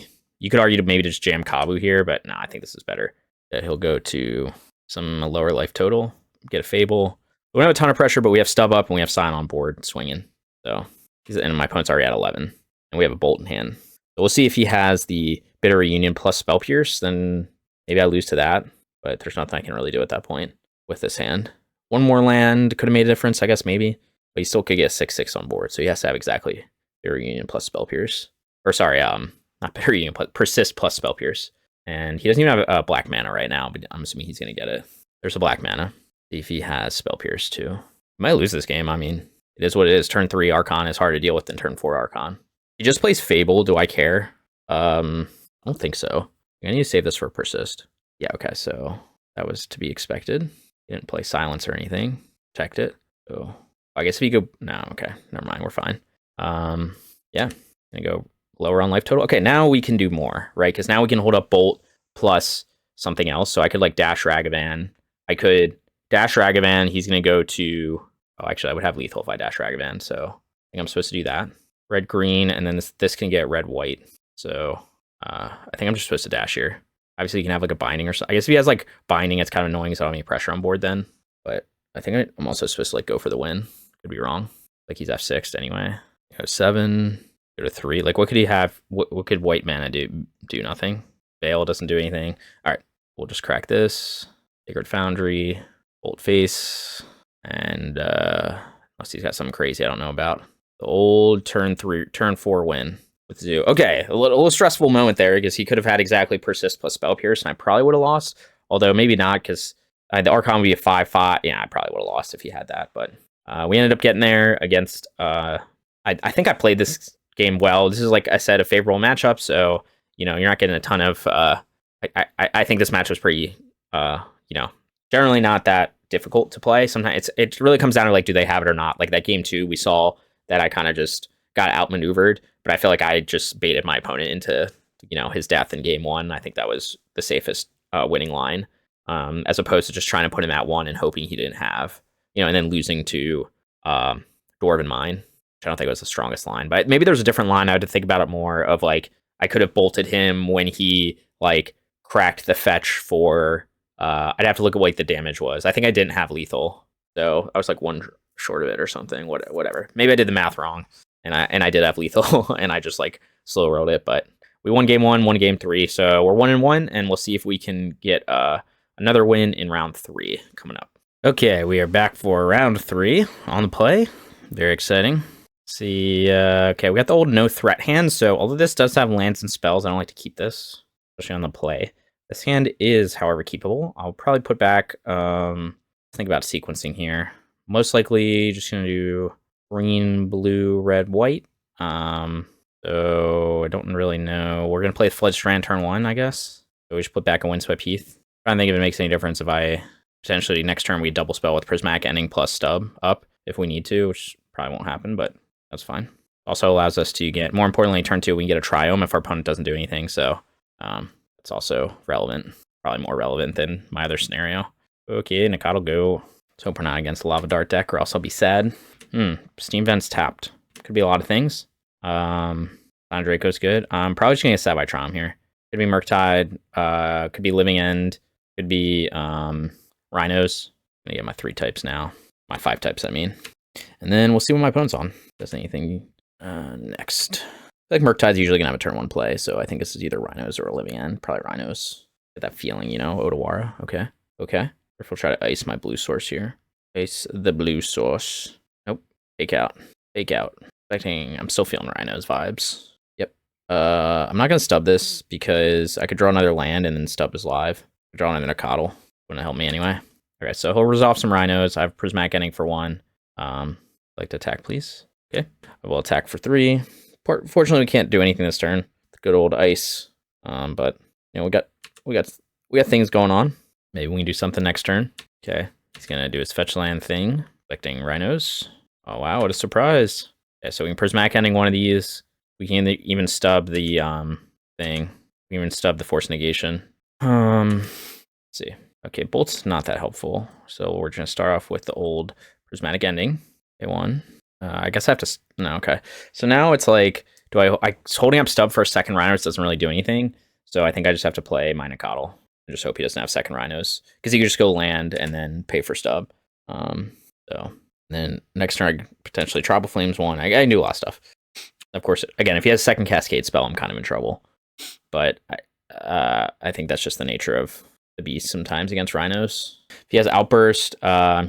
[SPEAKER 1] could argue to maybe just jam Kavu here, but no, I think this is better. He'll go to some lower life total, get a Fable. We don't have a ton of pressure, but we have stub up and we have Scion on board swinging. So, and my opponent's already at 11, and we have a bolt in hand. So we'll see if he has the Bitter Reunion plus Spell Pierce, then maybe I lose to that, but there's nothing I can really do at that point with this hand. One more land could have made a difference, I guess, maybe, but he still could get 6/6 on board, so he has to have exactly Bitter Reunion plus Spell Pierce. Or sorry, not Bitter Reunion, but Persist plus Spell Pierce. And he doesn't even have a black mana right now, but I'm assuming he's going to get it. There's a black mana. See if he has Spell Pierce too. He might lose this game. I mean, it is what it is. Turn 3 Archon is harder to deal with than turn 4 Archon. He just plays Fable. Do I care? I don't think so. I need to save this for Persist. Yeah, okay, so that was to be expected. He didn't play Silence or anything. Checked it. So I guess if you go... No, okay, never mind. We're fine. Yeah, gonna go lower on life total. Okay, now we can do more, right? Because now we can hold up Bolt plus something else. So I could, like, dash Ragavan. I could dash Ragavan. He's going to go to... Oh, actually, I would have lethal if I dash Ragavan. So I think I'm supposed to do that. Red, green, and then this can get red, white. So I think I'm just supposed to dash here. Obviously, you can have, like, a binding or something. I guess if he has, like, binding, it's kind of annoying, so I don't have any pressure on board then. But I think I'm also supposed to, like, go for the win. Could be wrong. Like, he's F6'd anyway. Go 7... Go to 3. Like, what could he have? What could white mana do? Do nothing. Veil doesn't do anything. All right, we'll just crack this. Sacred Foundry, Bolt Face, and unless he's got something crazy I don't know about. The old turn 4 win with Zoo. Okay, a little stressful moment there because he could have had exactly Persist plus Spell Pierce, and I probably would have lost. Although maybe not, because the Archon would be a 5/5. Yeah, I probably would have lost if he had that. But we ended up getting there against. I think I played this game well. This is, like I said, a favorable matchup, so you know you're not getting a ton of I think this match was pretty generally not that difficult to play. Sometimes it really comes down to, like, do they have it or not. Like that game 2, we saw that I kind of just got outmaneuvered, but I feel like I just baited my opponent into his death in game 1. I think that was the safest winning line, as opposed to just trying to put him at 1 and hoping he didn't have, and then losing to Dwarven Mine. I don't think it was the strongest line, but maybe there's a different line. I had to think about it more of, like, I could have bolted him when he, like, cracked the fetch for, I'd have to look at what the damage was. I think I didn't have lethal, so I was, like, 1 short of it or something, whatever. Maybe I did the math wrong, and I did have lethal, and I just, like, slow rolled it, but we won game 1, won game 3, so we're 1-1, and we'll see if we can get another win in round 3 coming up. Okay, we are back for round 3 on the play. Very exciting. See, okay, we got the old no threat hand, so although this does have lands and spells, I don't like to keep this, especially on the play. This hand is, however, keepable. I'll probably put back, think about sequencing here. Most likely just gonna do green, blue, red, white. So I don't really know. We're gonna play Flooded Strand turn 1, I guess. So we should put back a Windswept Heath. I don't think if it makes any difference if I potentially next turn we double spell with Prismatic Ending plus stub up if we need to, which probably won't happen, but that's fine. Also allows us to get, more importantly, turn 2, we can get a Triome if our opponent doesn't do anything, so it's also relevant. probably more relevant than my other scenario. Okay, Nacatl go. Let's hope we're not against the Lava Dart deck, or else I'll be sad. Steam Vent's tapped. Could be a lot of things. Scion of Draco's good. I'm probably just gonna get Savai Triome here. Could be Murktide. Could be Living End. Could be Rhinos. I'm gonna get my 3 types now. My 5 types, I mean. And then we'll see what my opponent's on. Does anything next. I feel like Murktide's usually gonna have a turn 1 play, so I think this is either Rhinos or a Living End. Probably Rhinos. Get that feeling, you know, Odawara. Okay. Okay. If we'll try to ice my blue source here. Ice the blue source. Nope. Fake out. Fake out. I'm still feeling Rhinos vibes. Yep. I'm not gonna stub this because I could draw another land and then stub is live. Draw another Nacatl. Wouldn't help me anyway. Okay, so he'll resolve some Rhinos. I have Prismatic Ending for 1. Like to attack, please. Okay. I will attack for 3. Fortunately, we can't do anything this turn. Good old ice. But you know, we got things going on. Maybe we can do something next turn. Okay. He's gonna do his fetch land thing, collecting Rhinos. Oh wow, what a surprise. Okay, so we can Prismatic Ending one of these. We can even stub the thing. We can even stub the Force Negation. Let's see. Okay, Bolt's not that helpful. So we're gonna start off with the old Prismatic Ending. Okay, 1. I guess I have to no, okay. So now it's like, holding up stub for a second Rhinos doesn't really do anything. So I think I just have to play my Nacatl. I just hope he doesn't have second Rhinos. Because he can just go land and then pay for stub. So then next turn I potentially Tribal Flames 1. I can do a lot of stuff. Of course, again, if he has second Cascade spell, I'm kind of in trouble. But I think that's just the nature of the beast sometimes against Rhinos. If he has Outburst,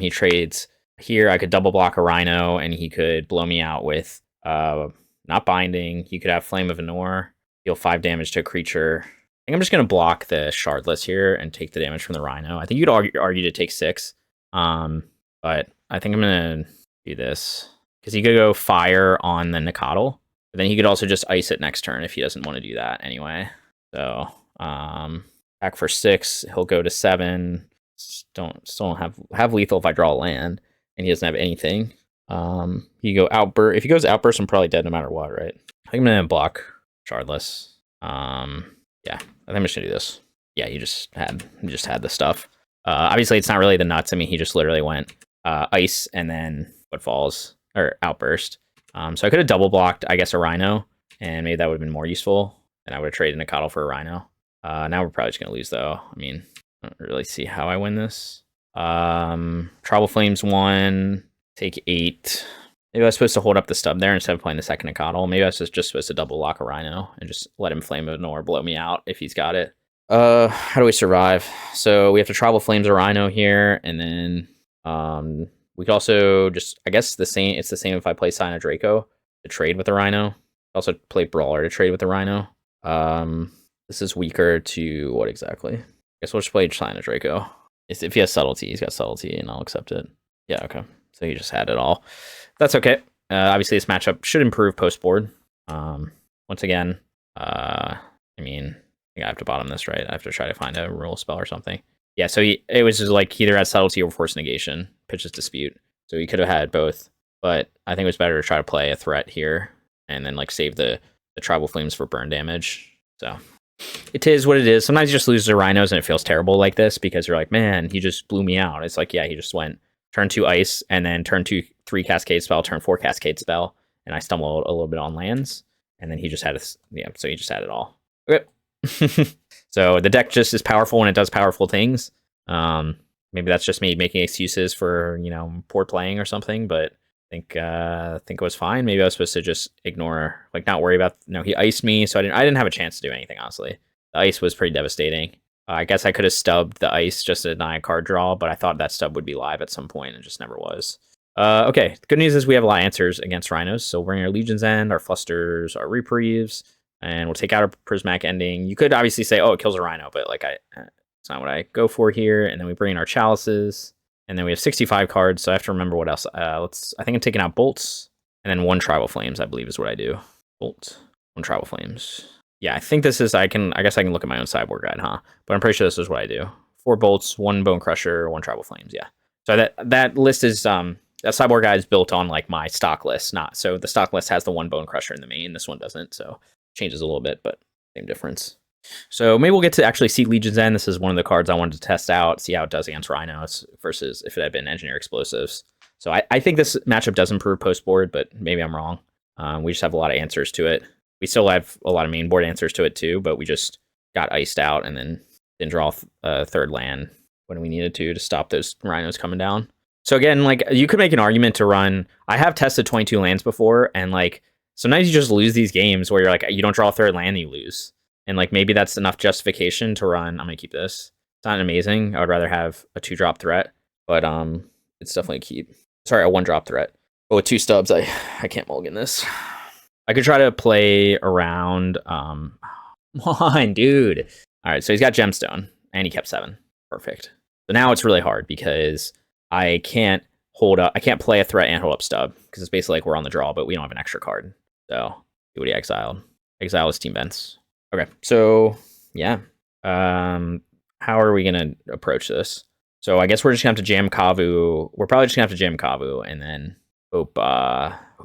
[SPEAKER 1] he trades here. I could double block a Rhino and he could blow me out with not Binding. He could have Flame of Anor, deal 5 damage to a creature. I think I'm just going to block the Shardless here and take the damage from the Rhino. I think you'd argue to take 6. But I think I'm going to do this. Because he could go Fire on the Nacatl. But then he could also just ice it next turn if he doesn't want to do that anyway. So, back for 6. He'll go to 7. Still don't have lethal if I draw a land. And he doesn't have anything. He go Outburst. If he goes Outburst, I'm probably dead no matter what, right? I think I'm going to block Shardless. Yeah, I think I'm just gonna do this. Yeah, you just had the stuff. Obviously, it's not really the nuts. I mean, he just literally went ice and then Footfalls or Outburst. So I could have double blocked, I guess, a Rhino, and maybe that would have been more useful. And I would have traded Nacatl for a Rhino. Now we're probably just gonna lose though. I mean, I don't really see how I win this. Tribal Flames 1, take 8. Maybe I was supposed to hold up the stub there instead of playing the second Nacatl. Maybe I was just supposed to double lock a Rhino and just let him Flame of Anor blow me out if he's got it. How do we survive? So we have to Tribal Flames a Rhino here, and then we could also just, I guess it's the same if I play Scion of Draco to trade with the Rhino. Also play Brawler to trade with the Rhino. This is weaker to what exactly? I guess we'll just play Scion of Draco. If he has Subtlety, he's got Subtlety, and I'll accept it. Yeah, okay. So he just had it all. That's okay. Obviously, this matchup should improve post-board. Once again, I mean, I think I have to bottom this, right? I have to try to find a rule spell or something. Yeah, so it was just like he either had Subtlety or Force Negation, Pitch's Dispute. So he could have had both. But I think it was better to try to play a threat here and then like save the Tribal Flames for burn damage. So it is what it is. Sometimes you just lose the Rhinos and it feels terrible like this because you're like, man, he just blew me out. It's like, yeah, he just went turn 2 ice and then turn 2 3 Cascade spell, turn 4 Cascade spell, and I stumbled a little bit on lands, and then he just had so he just had it all. Okay. So the deck just is powerful when it does powerful things. Maybe that's just me making excuses for, you know, poor playing or something, but I think it was fine. Maybe I was supposed to just ignore, like, not worry about. No, he iced me, so I didn't have a chance to do anything. Honestly, the ice was pretty devastating. I guess I could have stubbed the ice just to deny a card draw, but I thought that stub would be live at some point and just never was. Okay, good news is we have a lot of answers against Rhinos, so we'll bring our Legion's End, our Flusters, our Reprieves, and we'll take out our Prismatic Ending. You could obviously say, oh, it kills a Rhino, but like it's not what I go for here. And then we bring in our Chalices, and then we have 65 cards, so I have to remember what else. I think I'm taking out Bolts, and then 1 Tribal Flames, I believe is what I do. Bolt, 1 Tribal Flames. Yeah, I think this is, I guess I can look at my own sideboard guide, huh? But I'm pretty sure this is what I do. 4 Bolts, 1 Bonecrusher, 1 Tribal Flames, yeah. So that list is, that sideboard guide is built on like my stock list, so the stock list has the 1 Bonecrusher in the main, this one doesn't, so changes a little bit, but same difference. So maybe we'll get to actually see Legion's End. This is one of the cards I wanted to test out, see how it does against Rhinos versus if it had been Engineer Explosives. So I think this matchup does improve post board, but maybe I'm wrong. We just have a lot of answers to it. We still have a lot of main board answers to it too, but we just got iced out and then didn't draw a third land when we needed to stop those Rhinos coming down. So again, like you could make an argument to run. I have tested 22 lands before, and like sometimes you just lose these games where you're like you don't draw a third land and you lose. And like maybe that's enough justification to run. I'm gonna keep this. It's not amazing. I would rather have a 2-drop threat, but it's definitely a keep. Sorry, a 1-drop threat. But with 2 stubs, I can't mulligan this. I could try to play around. Come on, dude. All right, so he's got Gemstone, and he kept 7. Perfect. So now it's really hard because I can't hold up. I can't play a threat and hold up stub because it's basically like we're on the draw, but we don't have an extra card. So see what he exiled. Exile his team vents. Okay, so yeah. How are we gonna approach this? So I guess we're just gonna have to jam Kavu. We're probably just gonna have to jam Kavu and then hope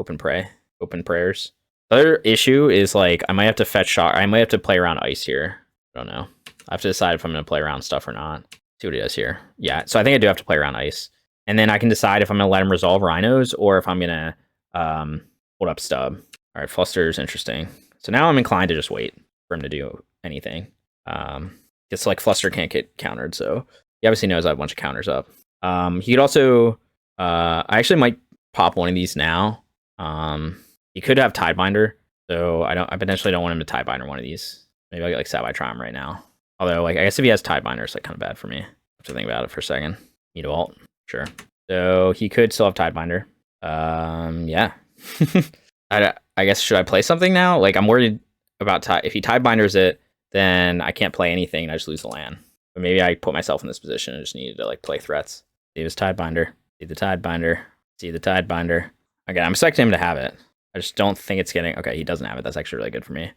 [SPEAKER 1] and pray. Open prayers. The other issue is like I might have to fetch shock. I might have to play around ice here. I don't know. I have to decide if I'm gonna play around stuff or not. See what he does here. Yeah, so I think I do have to play around ice. And then I can decide if I'm gonna let him resolve Rhinos or if I'm gonna hold up stub. All right, Fluster is interesting. So now I'm inclined to just wait for him to do anything. It's like Fluster can't get countered, so he obviously knows I have a bunch of counters up. He could also I actually might pop one of these now. He could have Tidebinder, so I potentially don't want him to Tidebinder one of these. Maybe I'll get like Savai Triome right now. Although like I guess if he has Tidebinder, it's like kind of bad for me. I have to think about it for a second. Need a ult. Sure. So he could still have Tidebinder. Yeah. I guess should I play something now? Like I'm worried about if he Tidebinders it, then I can't play anything and I just lose the land. But maybe I put myself in this position and just needed to like play threats. See his Tidebinder. See the Tidebinder. See the Tidebinder. Again, I'm expecting him to have it. I just don't think it's getting okay, he doesn't have it. That's actually really good for me.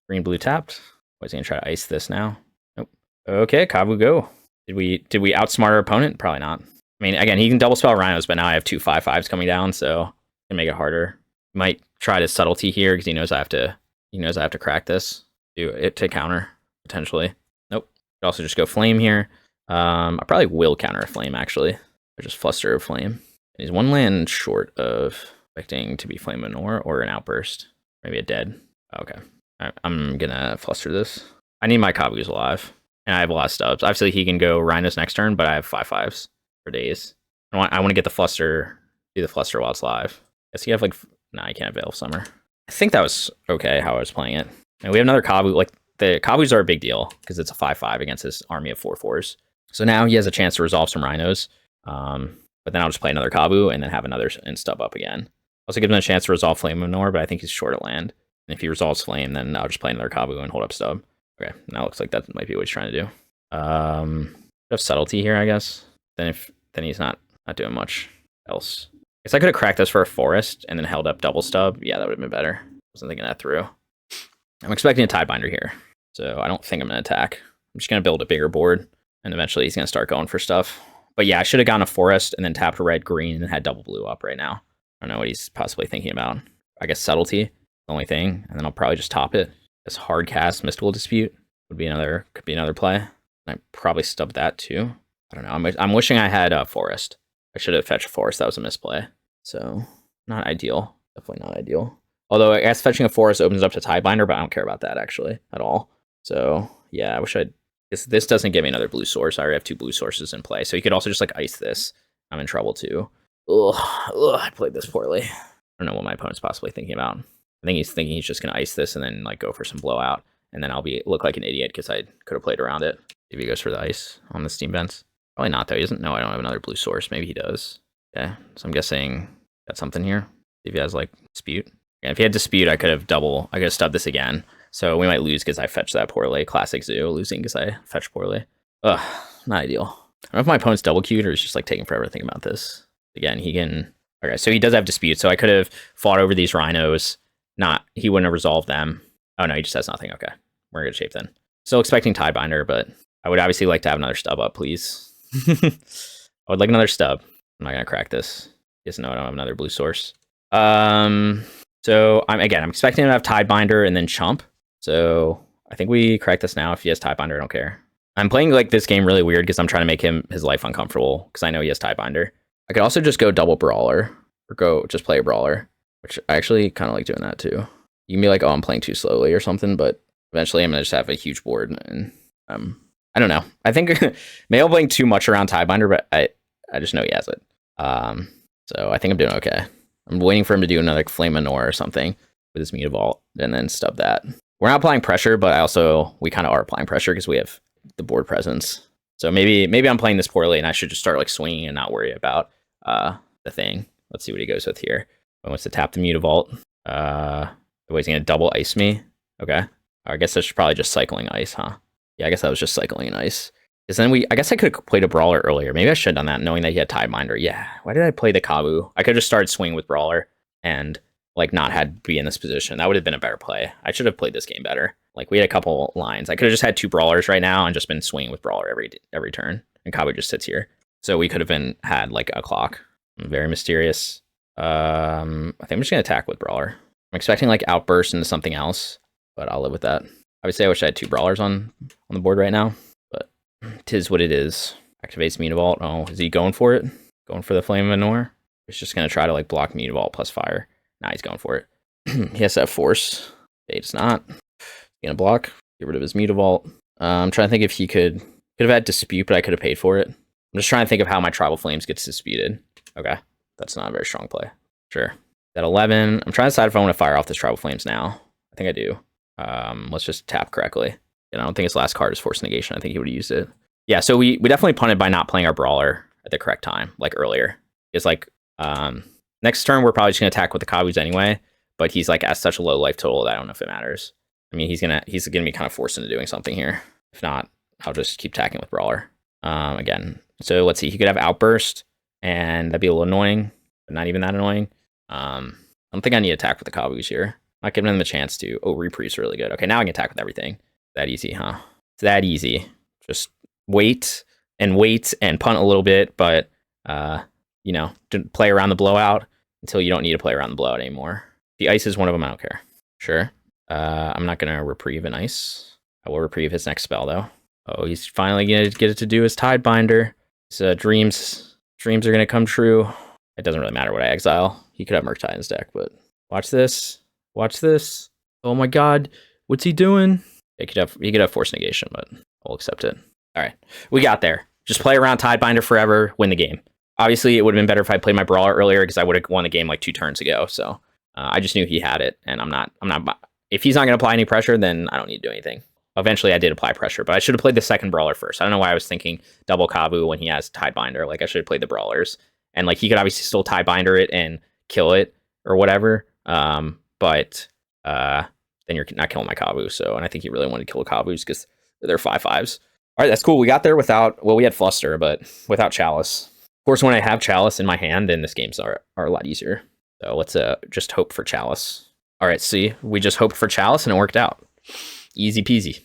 [SPEAKER 1] Green blue tapped. Was he gonna try to ice this now? Nope. Okay, Kavu go. Did we outsmart our opponent? Probably not. I mean, again, he can double spell Rhinos, but now I have 2 5/5s coming down, so it can make it harder. Might try to subtlety here because he knows I have to crack this. Do it to counter, potentially. Nope. Could also just go flame here. I probably will counter a flame actually. Or just fluster a flame. He's 1 land short of expecting to be Flame Manor or an outburst. Maybe a dead. Okay. Alright, I'm gonna fluster this. I need my Kavus alive. And I have a lot of stubs. Obviously he can go Rhinos next turn, but I have 5/5s for days. I want to get the fluster, do the fluster while it's live. Guess you have like nah, you can't have Veil of Summer. I think that was okay how I was playing it. And we have another Kavu. Like the Kavus are a big deal because it's a 5/5 against his army of 4/4s. So now he has a chance to resolve some Rhinos. But then I'll just play another Kavu and then have another and stub up again. Also gives him a chance to resolve Flame Manor, but I think he's short at land. And if he resolves Flame, then I'll just play another Kavu and hold up stub. Okay, now it looks like that might be what he's trying to do. Have subtlety here, I guess. Then he's not doing much else. I guess I could have cracked this for a forest and then held up double stub. Yeah, that would have been better. Wasn't thinking that through. I'm expecting a Tidebinder here, so I don't think I'm going to attack. I'm just going to build a bigger board, and eventually he's going to start going for stuff. But yeah, I should have gone a forest and then tapped red, green, and had double blue up right now. I don't know what he's possibly thinking about. I guess subtlety, the only thing, and then I'll probably just top it. This hard cast Mystical Dispute could be another play. I probably stub that too. I don't know. I'm wishing I had a forest. I should have fetched a forest. That was a misplay. So not ideal. Definitely not ideal. Although I guess fetching a forest opens up to Tidebinder, but I don't care about that actually at all. So yeah, I wish I'd. This doesn't give me another blue source. I already have 2 blue sources in play. So you could also just like ice this. I'm in trouble too. Ugh, I played this poorly. I don't know what my opponent's possibly thinking about. I think he's thinking he's just gonna ice this and then like go for some blowout, and then I'll look like an idiot because I could have played around it. If he goes for the ice on the steam vents, probably not though. He doesn't know I don't have another blue source. Maybe he does. Okay, so I'm guessing got something here. If he has like dispute. Yeah, if he had dispute, I could have stubbed this again. So we might lose because I fetched that poorly. Classic Zoo, losing because I fetched poorly. Ugh, not ideal. I don't know if my opponent's double queued or is just like taking forever to think about this. Again, he can. Okay, so he does have dispute. So I could have fought over these Rhinos. He wouldn't have resolved them. Oh no, he just has nothing. Okay, we're in good shape then. Still expecting Tidebinder, but I would obviously like to have another stub up, please. I would like another stub. I'm not gonna crack this. Just no, I don't have another blue source. So I'm expecting him to have Tidebinder and then chump. So I think we crack this now. If he has Tiebinder, I don't care. I'm playing like this game really weird because I'm trying to make his life uncomfortable because I know he has Tiebinder. I could also just go double Brawler or go just play a Brawler, which I actually kind of like doing that too. You can be like, oh, I'm playing too slowly or something, but eventually I'm going to just have a huge board. And I don't know. I think maybe I'm playing too much around Tiebinder, but I just know he has it. So I think I'm doing okay. I'm waiting for him to do another Flame Manor or something with his Mutavault and then stub that. We're not applying pressure, but we kind of are applying pressure because we have the board presence. So maybe I'm playing this poorly and I should just start like swinging and not worry about the thing. Let's see what he goes with here. He wants to tap the Mutavault. He's going to double ice me. Okay. I guess that's probably just cycling ice, huh? Yeah, I guess that was just cycling an ice. Because then I guess I could have played a Brawler earlier. Maybe I should have done that knowing that he had Tiebinder. Yeah, why did I play the Kavu? I could have just started swinging with Brawler and like not had to be in this position. That would have been a better play. I should have played this game better. Like we had a couple lines. I could have just had 2 Brawlers right now and just been swinging with Brawler every turn. And Kavu just sits here. So we could have had like a clock. Very mysterious. I think I'm just going to attack with Brawler. I'm expecting like Outburst into something else, but I'll live with that. Obviously, I wish I had 2 Brawlers on the board right now, but 'tis what it is. Activates Mutavault. Oh, is he going for it? Going for the Flame Manor? He's just going to try to like block Mutavault plus fire. Nah, he's going for it. He has to have Force. Okay, it's not. He's going to block. Get rid of his Mutavault. I'm trying to think if he could have had Dispute, but I could have paid for it. I'm just trying to think of how my Tribal Flames gets disputed. Okay, that's not a very strong play. Sure. At 11, I'm trying to decide if I want to fire off this Tribal Flames now. I think I do. Let's just tap correctly. And I don't think his last card is Force Negation. I think he would have used it. Yeah, so we definitely punted by not playing our Brawler at the correct time, like earlier. It's like, next turn, we're probably just going to attack with the Kavus anyway, but he's like at such a low life total that I don't know if it matters. I mean, he's gonna be kind of forced into doing something here. If not, I'll just keep attacking with Brawler. Again, so let's see. He could have Outburst, and that'd be a little annoying, but not even that annoying. I don't think I need to attack with the Kavus here. Not giving them the chance to. Oh, Reprieve's really good. Okay, now I can attack with everything. That easy, huh? It's that easy. Just wait and punt a little bit, but you know, play around the blowout until you don't need to play around the blowout anymore. The ice is one of them. I don't care. Sure. I'm not gonna reprieve an ice. I will reprieve his next spell though. Oh, he's finally gonna get it to do his Tidebinder. His dreams are gonna come true. It doesn't really matter what I exile. He could have Murktide in his deck, but watch this. Watch this. Oh my god. What's he doing? He could have Force Negation, but I'll accept it. All right. We got there. Just play around Tidebinder forever, win the game. Obviously, it would have been better if I played my Brawler earlier because I would have won the game like 2 turns ago. So I just knew he had it, and I'm not. If he's not going to apply any pressure, then I don't need to do anything. Eventually, I did apply pressure, but I should have played the second Brawler first. I don't know why I was thinking double Kavu when he has Tidebinder. Like I should have played the Brawlers, and like he could obviously still Tidebinder it and kill it or whatever. But then you're not killing my Kavu. So, and I think you really wanted to kill Kavus because they're 5/5s. All right, that's cool. We got there without, well, we had Fluster, but without Chalice. Of course, when I have Chalice in my hand, then this games are a lot easier. So let's just hope for Chalice. All right, see, we just hoped for Chalice and it worked out. Easy peasy.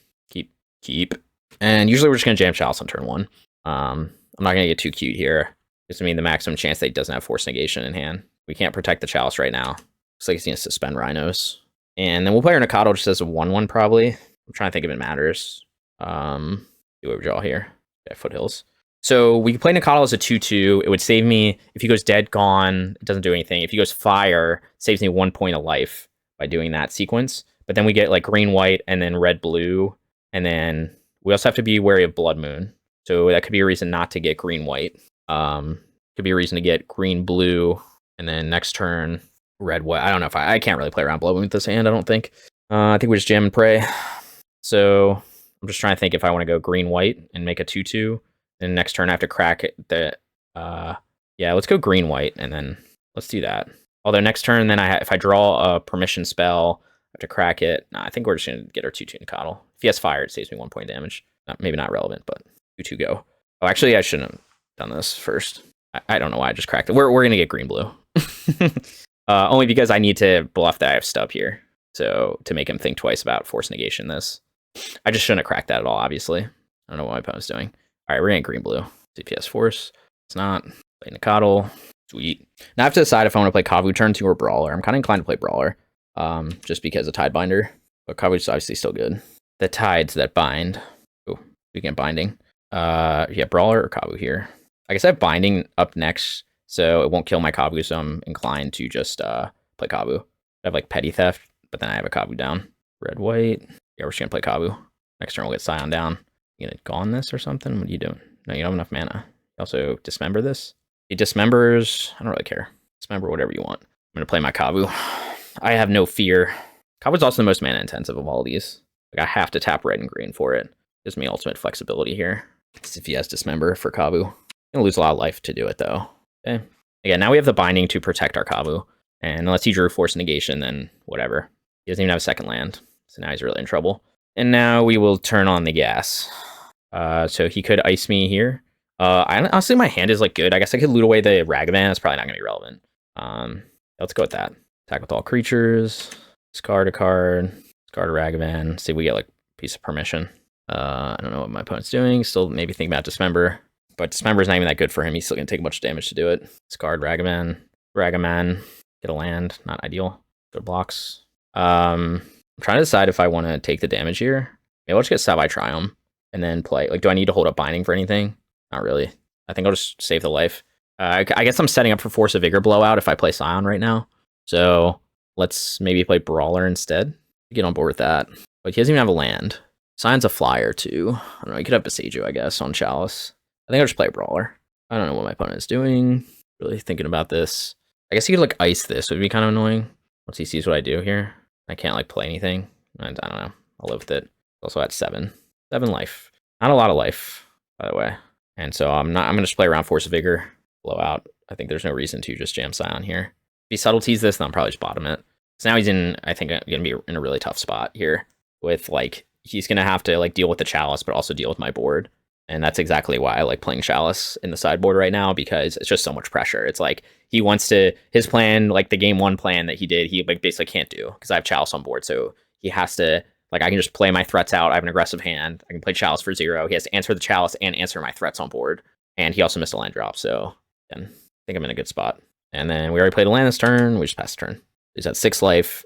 [SPEAKER 1] Keep. And usually we're just going to jam Chalice on turn 1. I'm not going to get too cute here. Gives me the maximum chance that he doesn't have Force Negation in hand. We can't protect the Chalice right now. Looks like he's going to suspend Rhinos. And then we'll play our Nacatl just as a 1/1 probably. I'm trying to think if it matters. Do overdraw here. Yeah, Foothills. So we can play Nacatl as a 2/2. It would save me, if he goes dead, gone, it doesn't do anything. If he goes fire, it saves me 1 point of life by doing that sequence. But then we get like green, white, and then red, blue. And then we also have to be wary of Blood Moon. So that could be a reason not to get green, white. Could be a reason to get green, blue, and then next turn, red, white. I don't know if I can't really play around Blood Moon with this hand, I don't think. I think we just jam and pray. So I'm just trying to think if I want to go green, white, and make a 2/2. And next turn I have to crack it. Yeah, let's go green, white, and then let's do that. Although next turn, then if I draw a permission spell, I have to crack it. Nah, I think we're just going to get our 2/2 Nacatl. If he has fire, it saves me 1 point damage. Maybe not relevant, but 2/2 go. Oh, actually, I shouldn't have done this first. I don't know why I just cracked it. We're going to get green, blue. Only because I need to bluff that I have stub here. So to make him think twice about Force Negation this. I just shouldn't have cracked that at all, obviously. I don't know what my opponent's doing. All right, we're going to green, blue. CPS Force. It's not. Play Nacatl. Sweet. Now I have to decide if I want to play Kavu turn 2 or Brawler. I'm kind of inclined to play Brawler. Just because of Tidebinder. But Kavu's obviously still good. the tides that bind. Oh, speaking of binding. Yeah, Brawler or Kavu here. I guess I have binding up next, so it won't kill my Kavu, so I'm inclined to just play Kavu. I have like Petty Theft, but then I have a Kavu down. Red, white. Yeah, we're just gonna play Kavu. Next turn we'll get Scion down. You gonna gone this or something? What are you doing? No, you don't have enough mana. You also dismember this. He dismembers. I don't really care. Dismember whatever you want. I'm gonna play my Kavu. I have no fear. Kavu's also the most mana intensive of all these. Like I have to tap red and green for it. Gives me ultimate flexibility here. Let's see if he has dismember for Kavu. Gonna lose a lot of life to do it though. Okay. Again, now we have the binding to protect our Kavu. And unless he drew Force Negation, then whatever. He doesn't even have a second land. So now he's really in trouble. And now we will turn on the gas. So he could ice me here. Honestly, my hand is like good. I guess I could loot away the Ragavan. That's probably not gonna be relevant. Let's go with that. Attack with all creatures. Discard a card. Discard a Ragavan. See if we get like a piece of permission. I don't know what my opponent's doing. Still maybe thinking about Dismember. But Dismember is not even that good for him. He's still gonna take a bunch of damage to do it. Discard Ragavan. Ragavan. Get a land. Not ideal. Good blocks. I'm trying to decide if I want to take the damage here. Maybe I'll just get Savai Triome and then play. Like, do I need to hold up binding for anything? Not really. I think I'll just save the life. I guess I'm setting up for Force of Vigor blowout if I play Scion right now. So let's maybe play Brawler instead. Get on board with that. But he doesn't even have a land. Sion's a flyer too. I don't know. He could have Besiju, I guess, on Chalice. I think I'll just play Brawler. I don't know what my opponent is doing. Really thinking about this. I guess he could like ice this. Would be kind of annoying once he sees what I do here. I can't like play anything. And I don't know. I'll live with it. Also at 7 life. Not a lot of life, by the way. And so I'm gonna just play around Force of Vigor, blowout. I think there's no reason to just jam Scion here. If he subtleties this, then I'll probably just bottom it. So now he's in, I think, gonna be in a really tough spot here. With like, he's gonna have to like deal with the Chalice, but also deal with my board. And that's exactly why I like playing Chalice in the sideboard right now, because it's just so much pressure. It's like he wants to, his plan, like the game 1 plan that he did, he like basically can't do because I have Chalice on board. So he has to, like, I can just play my threats out. I have an aggressive hand. I can play Chalice for 0. He has to answer the Chalice and answer my threats on board. And he also missed a land drop. So again, I think I'm in a good spot. And then we already played a land this turn. We just passed the turn. He's at 6 life.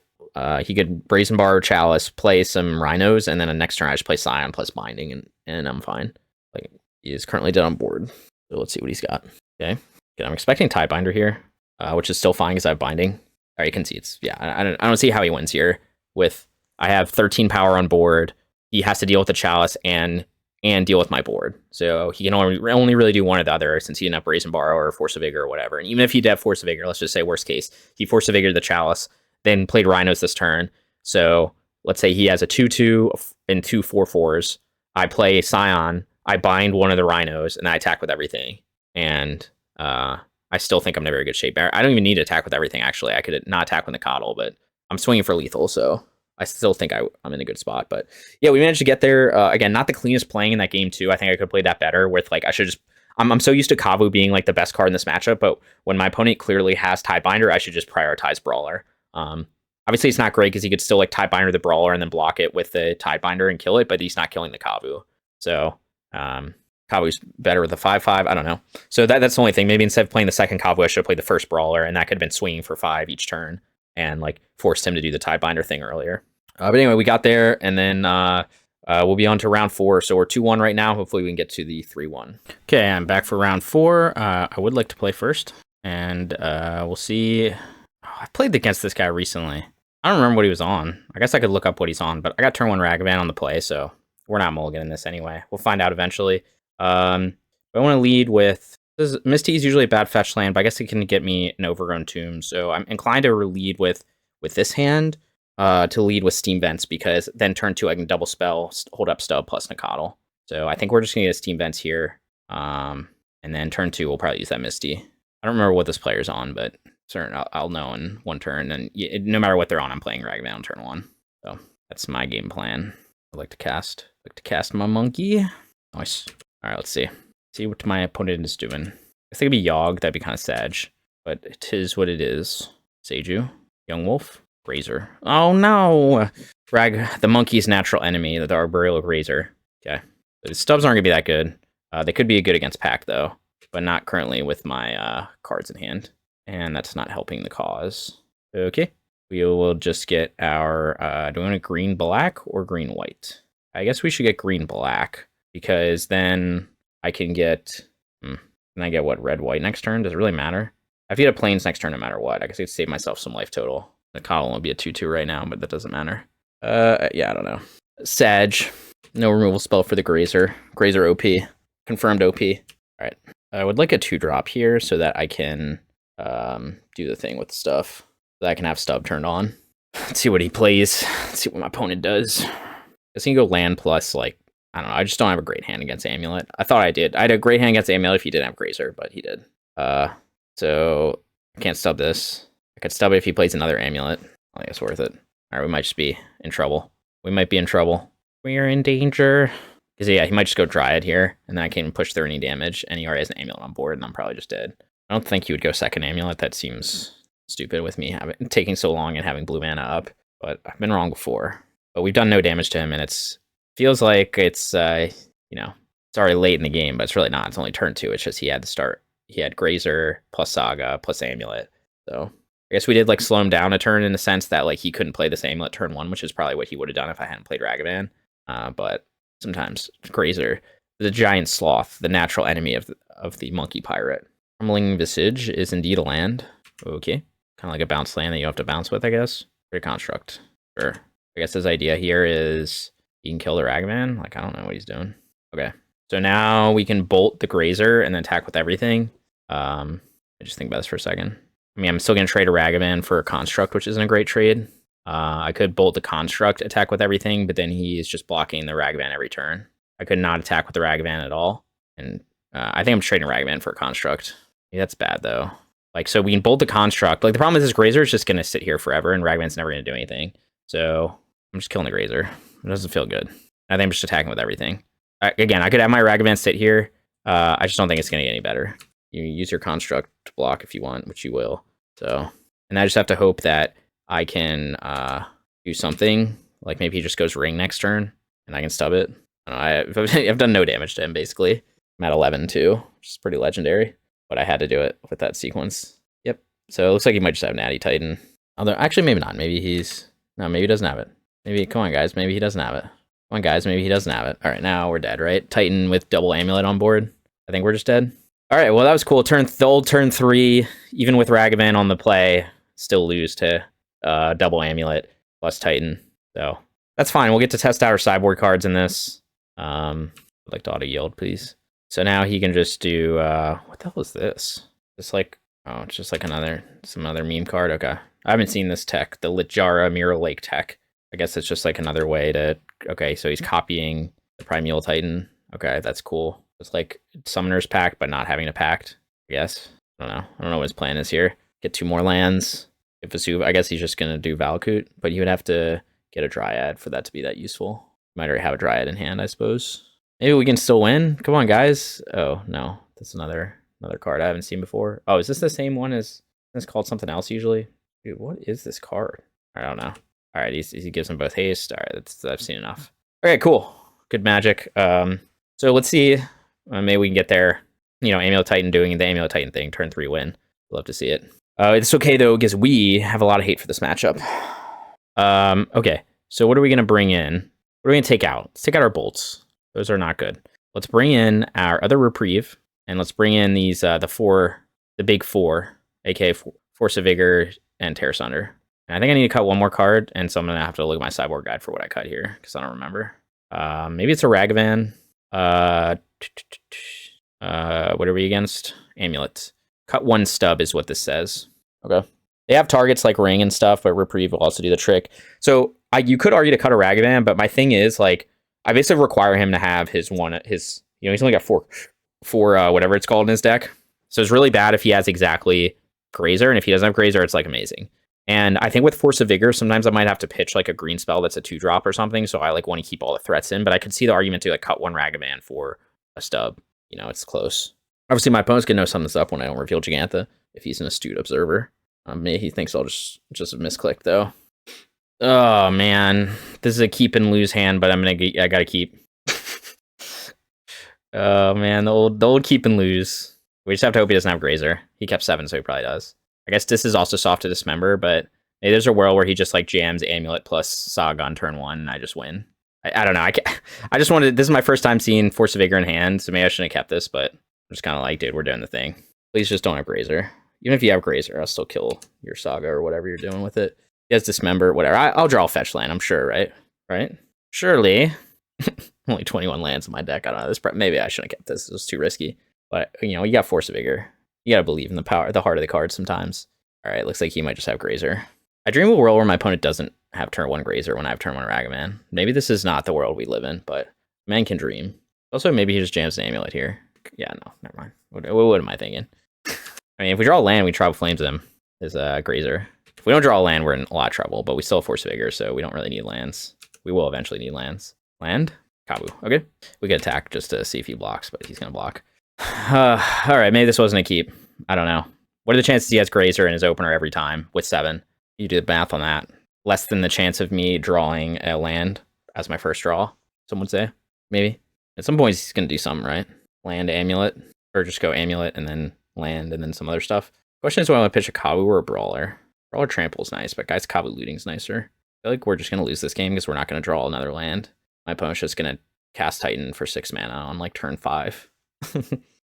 [SPEAKER 1] He could Brazen Bar, Chalice, play some Rhinos, and then the next turn I just play Scion plus Binding, and I'm fine. Like, he is currently dead on board. So let's see what he's got. Okay. Good. I'm expecting Tidebinder here, which is still fine because I have Binding. All right, you can see it's, yeah, I don't see how he wins here. With, I have 13 power on board. He has to deal with the Chalice and deal with my board. So he can only really do one or the other since he didn't have Brazen Bar or Force of Vigor or whatever. And even if he did have Force of Vigor, let's just say worst case, he Force of Vigor the Chalice, then played Rhinos this turn. So let's say he has a 2/2 and 2 4/4s. I play Scion. I bind one of the Rhinos and I attack with everything. And I still think I'm in a very good shape. I don't even need to attack with everything, actually. I could not attack with Nacatl, but I'm swinging for lethal, so I still think I'm in a good spot. But yeah, we managed to get there. Again, not the cleanest playing in that game, too. I think I could play that better with, like, I should just... I'm so used to Kavu being, like, the best card in this matchup, but when my opponent clearly has Tidebinder, I should just prioritize Brawler. Obviously, it's not great because he could still, like, Tidebinder the Brawler and then block it with the Tidebinder and kill it, but he's not killing the Kavu. So... Kavu's better with a 5/5. I don't know. So that's the only thing. Maybe instead of playing the second Kavu, I should have played the first Brawler, and that could have been swinging for 5 each turn and like forced him to do the Tidebinder thing earlier. But anyway, we got there, and then we'll be on to round 4. So we're 2-1 right now. Hopefully we can get to the 3-1. Okay, I'm back for round 4. I would like to play first, and we'll see. I've played against this guy recently. I don't remember what he was on. I guess I could look up what he's on, but I got turn 1 Ragavan on the play, so we're not mulliganing this anyway. We'll find out eventually. I want to lead with... Misty is usually a bad fetch land, but I guess it can get me an Overgrown Tomb. So I'm inclined to lead with this hand to lead with Steam Vents, because then turn 2 I can double spell, hold up Stub plus Nacatl. So I think we're just going to get a Steam Vents here. And then turn 2 we'll probably use that Misty. I don't remember what this player's on, but certain I'll know in one turn. And no matter what they're on, I'm playing Ragavan on turn 1. So that's my game plan. I like to cast my monkey. Nice. All right, let's see. See what my opponent is doing. I guess it could be Yogg. That'd be kind of sag. But it is what it is. Seiju. Young Wolf. Razor. Oh, no! The monkey's natural enemy, the Arboreal Razor. Okay. The stubs aren't going to be that good. They could be good against Pack, though. But not currently with my cards in hand. And that's not helping the cause. Okay. We will just get our... do we want a green-black or green-white? I guess we should get green-black, because then I can get... Can I get, what, red-white next turn? Does it really matter? I have to get a plains next turn no matter what. I guess I could save myself some life total. Nacatl will be a 2/2 right now, but that doesn't matter. Yeah, I don't know. Sag. No removal spell for the Grazer. Grazer OP. Confirmed OP. Alright. I would like a 2-drop here so that I can do the thing with stuff. So that I can have Stub turned on. Let's see what he plays. Let's see what my opponent does. Guess he can go land plus, like, I don't know. I just don't have a great hand against Amulet. I thought I did. I had a great hand against Amulet if he didn't have Grazer, but he did. So I can't stub this. I could stub it if he plays another Amulet. I think it's worth it. Alright, we might just be in trouble. We might be in trouble. We are in danger. Because, yeah, he might just go Dryad here, and then I can't even push through any damage, and he already has an Amulet on board, and I'm probably just dead. I don't think he would go second Amulet. That seems stupid with me taking so long and having blue mana up, but I've been wrong before. But we've done no damage to him, and feels like it's, you know, it's already late in the game, but it's really not. It's only turn 2. It's just he had to start. He had Grazer plus Saga plus Amulet. So I guess we did, like, slow him down a turn in the sense that, like, he couldn't play this Amulet turn 1, which is probably what he would have done if I hadn't played Ragavan. But sometimes Grazer, the giant sloth, the natural enemy of the monkey pirate. Crumbling Visage is indeed a land. Okay. Kind of like a bounce land that you have to bounce with, I guess. Great construct. Sure. I guess his idea here is he can kill the Ragavan. Like, I don't know what he's doing. Okay. So now we can bolt the Grazer and then attack with everything. I just think about this for a second. I mean, I'm still going to trade a Ragavan for a Construct, which isn't a great trade. I could bolt the Construct, attack with everything, but then he is just blocking the Ragavan every turn. I could not attack with the Ragavan at all. And I think I'm trading Ragavan for a Construct. Yeah, that's bad, though. Like, so we can bolt the Construct. Like, the problem is this Grazer is just going to sit here forever, and Ragavan's never going to do anything. So I'm just killing the Grazer. It doesn't feel good. I think I'm just attacking with everything. Again, I could have my Ragavan sit here. I just don't think it's going to get any better. You use your Construct to block if you want, which you will. So, and I just have to hope that I can do something. Like, maybe he just goes Ring next turn, and I can stub it. I don't know, I've done no damage to him, basically. I'm at 11, too, which is pretty legendary. But I had to do it with that sequence. Yep. So it looks like he might just have Natty Titan. Although, actually, maybe not. Maybe maybe he doesn't have it. Maybe, come on, guys. Maybe he doesn't have it. Come on, guys. Maybe he doesn't have it. All right, now we're dead, right? Titan with double Amulet on board. I think we're just dead. All right, well, that was cool. The old turn 3, even with Ragavan on the play, still lose to double Amulet plus Titan. So that's fine. We'll get to test out our sideboard cards in this. I'd like to auto yield, please. So now he can just do, what the hell is this? It's like, oh, it's just like some other meme card. Okay. I haven't seen this tech, the Litjara Mirror Lake tech. I guess it's just like another way to, okay, so he's copying the Primeval Titan. Okay, that's cool. It's like Summoner's Pact, but not having a pact, I guess. I don't know what his plan is here. Get 2 more lands. If Vesuv, I guess he's just going to do Valakut, but he would have to get a Dryad for that to be that useful. Might already have a Dryad in hand, I suppose. Maybe we can still win. Come on, guys. Oh, no. That's another card I haven't seen before. Oh, is this the same one as... It's called something else usually? Dude, what is this card? I don't know. All right, he gives them both haste. All right, I've seen enough. Okay, cool. Good magic. So let's see. Maybe we can get there. You know, Amulet Titan doing the Amulet Titan thing. Turn 3 win. Love to see it. It's okay, though, because we have a lot of hate for this matchup. Okay, so what are we going to bring in? What are we going to take out? Let's take out our bolts. Those are not good. Let's bring in our other Reprieve, and let's bring in these the big 4, aka Force of Vigor and Tear Asunder. And I think I need to cut one more card, and so I'm gonna have to look at my sideboard guide for what I cut here because I don't remember. Maybe it's a Ragavan. What are we against? Amulet. Cut 1 stub is what this says. Okay. They have targets like Ring and stuff, but Reprieve will also do the trick. So you could argue to cut a Ragavan, but my thing is like. I basically require him to have his he's only got four whatever it's called in his deck. So it's really bad if he has exactly Grazer, and if he doesn't have Grazer, it's like amazing. And I think with Force of Vigor, sometimes I might have to pitch like a green spell that's a 2-drop or something, so I like want to keep all the threats in, but I could see the argument to like cut 1 Ragavan for a stub. You know, it's close. Obviously, my opponent's gonna know something's up when I don't reveal Jegantha, if he's an astute observer. Maybe he thinks I'll just have misclicked, though. Oh, man. This is a keep and lose hand, but I gotta keep. Oh, man. The old keep and lose. We just have to hope he doesn't have Grazer. He kept 7, so he probably does. I guess this is also soft to dismember, but maybe there's a world where he just like jams Amulet plus Saga on turn 1, and I just win. I don't know. I just wanted. This is my first time seeing Force of Vigor in hand, so maybe I shouldn't have kept this. But I'm just kind of like, dude, we're doing the thing. Please just don't have Grazer. Even if you have Grazer, I'll still kill your Saga or whatever you're doing with it. He has Dismember, whatever. I'll draw a fetch land, I'm sure, right? Right? Surely. Only 21 lands in my deck. I don't know. This maybe I shouldn't have kept this. It was too risky. But, you know, you got Force of Vigor. You gotta believe in the power, the heart of the card sometimes. All right, looks like he might just have Grazer. I dream of a world where my opponent doesn't have turn 1 Grazer when I have turn 1 Ragavan. Maybe this is not the world we live in, but man can dream. Also, maybe he just jams an Amulet here. Yeah, no, never mind. What am I thinking? I mean, if we draw a land, we Tribal Flames him. Is Grazer. If we don't draw a land, we're in a lot of trouble, but we still have Force of Vigor, so we don't really need lands. We will eventually need lands. Land? Kavu. Okay. We can attack just to see if he blocks, but he's going to block. Alright, maybe this wasn't a keep. I don't know. What are the chances he has Grazer in his opener every time with 7? You do the math on that. Less than the chance of me drawing a land as my first draw, some would say. Maybe. At some point, he's going to do something, right? Land, Amulet. Or just go Amulet and then land and then some other stuff. Question is, do I want to pitch a Kavu or a Brawler? Brawler Trample is nice, but guys, Kavu Looting's nicer. I feel like we're just going to lose this game because we're not going to draw another land. My opponent's just going to cast Titan for 6 mana on like turn 5.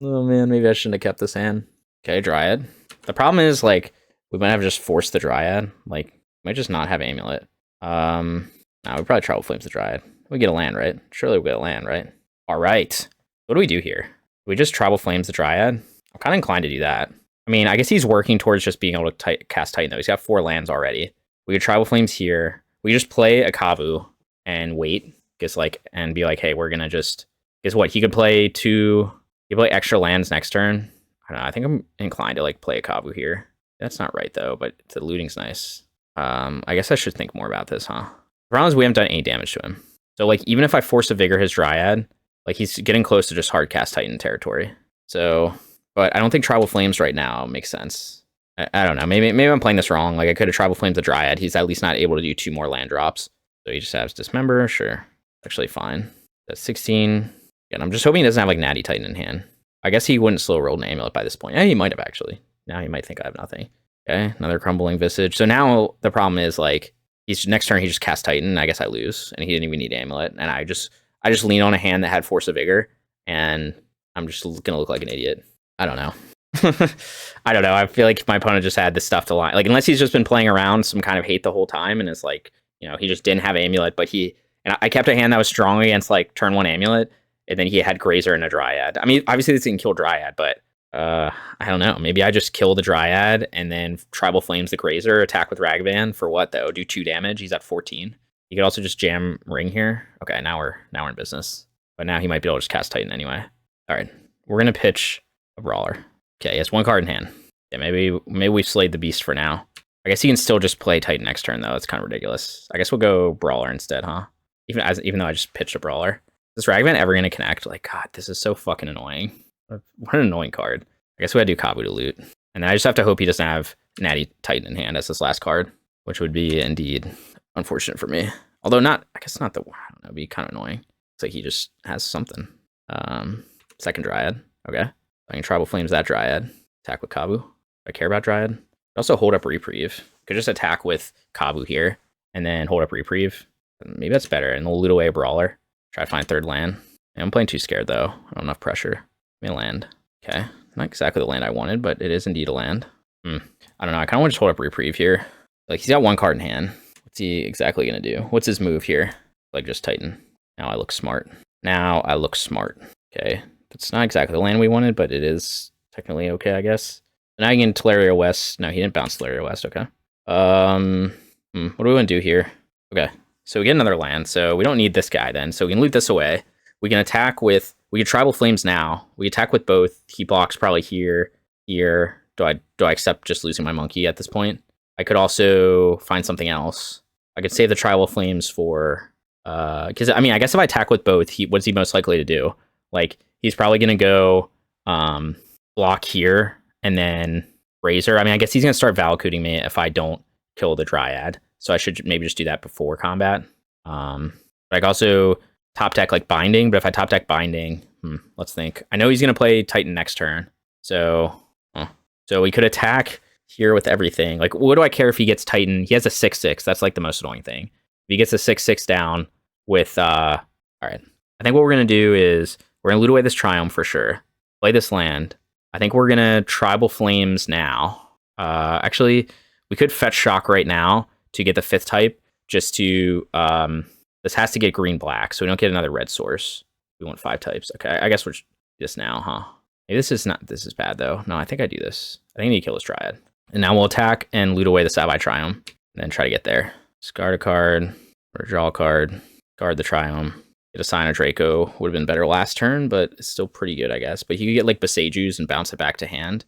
[SPEAKER 1] Oh man, maybe I shouldn't have kept this hand. Okay, Dryad. The problem is, like, we might have just forced the Dryad. Like, we might just not have Amulet. No, we probably Tribal Flames the Dryad. We get a land, right? Surely we get a land, right? All right. What do we do here? We just Tribal Flames the Dryad? I'm kind of inclined to do that. I mean, I guess he's working towards just being able to cast Titan, though. He's got 4 lands already. We could Tribal Flames here. We just play a Kavu and wait. Guess, like, and be like, hey, we're going to just... Guess what? He could play 2... He could play extra lands next turn. I don't know. I think I'm inclined to, like, play a Kavu here. That's not right, though, but the looting's nice. I guess I should think more about this, huh? The problem is we haven't done any damage to him. So, like, even if I Force of Vigor his Dryad, like, he's getting close to just hard cast Titan territory. So... But I don't think Tribal Flames right now makes sense. I don't know. Maybe I'm playing this wrong. Like, I could have Tribal Flames the Dryad. He's at least not able to do 2 more land drops. So he just has Dismember. Sure. Actually fine. That's 16. And I'm just hoping he doesn't have, like, Natty Titan in hand. I guess he wouldn't slow roll an Amulet by this point. Yeah, he might have, actually. Now he might think I have nothing. Okay, another Crumbling Visage. So now the problem is, like, he's next turn he just casts Titan. I guess I lose. And he didn't even need Amulet. And I just lean on a hand that had Force of Vigor. And I'm just going to look like an idiot. I don't know. I don't know. I feel like if my opponent just had this stuff to line, like, unless he's just been playing around some kind of hate the whole time and it's like, you know, he just didn't have Amulet, but and I kept a hand that was strong against like turn 1 Amulet, and then he had Grazer and a Dryad. I mean, obviously this didn't kill Dryad, but I don't know. Maybe I just kill the Dryad and then Tribal Flames the Grazer, attack with Ragavan for what though? Do 2 damage. He's at 14. You could also just jam Ring here. Okay, now we're in business. But now he might be able to just cast Titan anyway. All right, we're gonna pitch a Brawler. Okay, he has 1 card in hand. Yeah, maybe we've slayed the beast for now. I guess he can still just play Titan next turn though. It's kind of ridiculous. I guess we'll go Brawler instead, huh? Even though I just pitched a Brawler. Is Ragavan ever gonna connect? Like, God, this is so fucking annoying. What an annoying card. I guess we gotta do Kavu to loot. And then I just have to hope he doesn't have Natty Titan in hand as this last card, which would be indeed unfortunate for me. Although I guess not the, I don't know, it'd be kind of annoying. It's like he just has something. Second Dryad. Okay. I can Tribal Flames that Dryad. Attack with Kavu. Do I care about Dryad? Also hold up Reprieve. Could just attack with Kavu here and then hold up Reprieve. Maybe that's better. And we'll loot away a Brawler. Try to find 3rd land. Yeah, I'm playing too scared though. I don't have enough pressure. Give me a land. Okay. Not exactly the land I wanted, but it is indeed a land. I don't know. I kind of want to just hold up Reprieve here. Like, he's got 1 card in hand. What's he exactly going to do? What's his move here? Like, just Titan. Now I look smart. Okay. That's not exactly the land we wanted, but it is technically okay, I guess. Now you can Teleria West. No, he didn't bounce Teleria West. Okay. What do we want to do here? Okay. So we get another land. So we don't need this guy then. So we can loot this away. We can attack with... We can Tribal Flames now. We attack with both. He blocks probably here. Do I accept just losing my monkey at this point? I could also find something else. I could save the Tribal Flames for... Because, I mean, I guess if I attack with both, what's he most likely to do? Like, he's probably going to go block here and then Razor. I mean, I guess he's going to start Valakooting me if I don't kill the Dryad. So I should maybe just do that before combat. But I could also top deck like Binding, but if I top deck Binding, let's think. I know he's going to play Titan next turn. So we could attack here with everything. Like, what do I care if he gets Titan? He has a 6/6. That's like the most annoying thing. If he gets a 6/6 down with all right. I think what we're gonna do is we're gonna loot away this Triumph for sure. Play this land. I think we're gonna Tribal Flames now. Actually, we could fetch Shock right now to get the 5th type. Just to this has to get green-black, so we don't get another red source. We want 5 types. Okay, I guess we're just now, huh? Maybe this is not. This is bad though. No, I think I do this. I think I need to kill this Dryad. And now we'll attack and loot away the Savai Triome, and then try to get there. Discard a card, or draw a card, guard the Triome. Get a Scion of Draco. Would have been better last turn, but it's still pretty good, I guess. But you could get like Besaiju's and bounce it back to hand.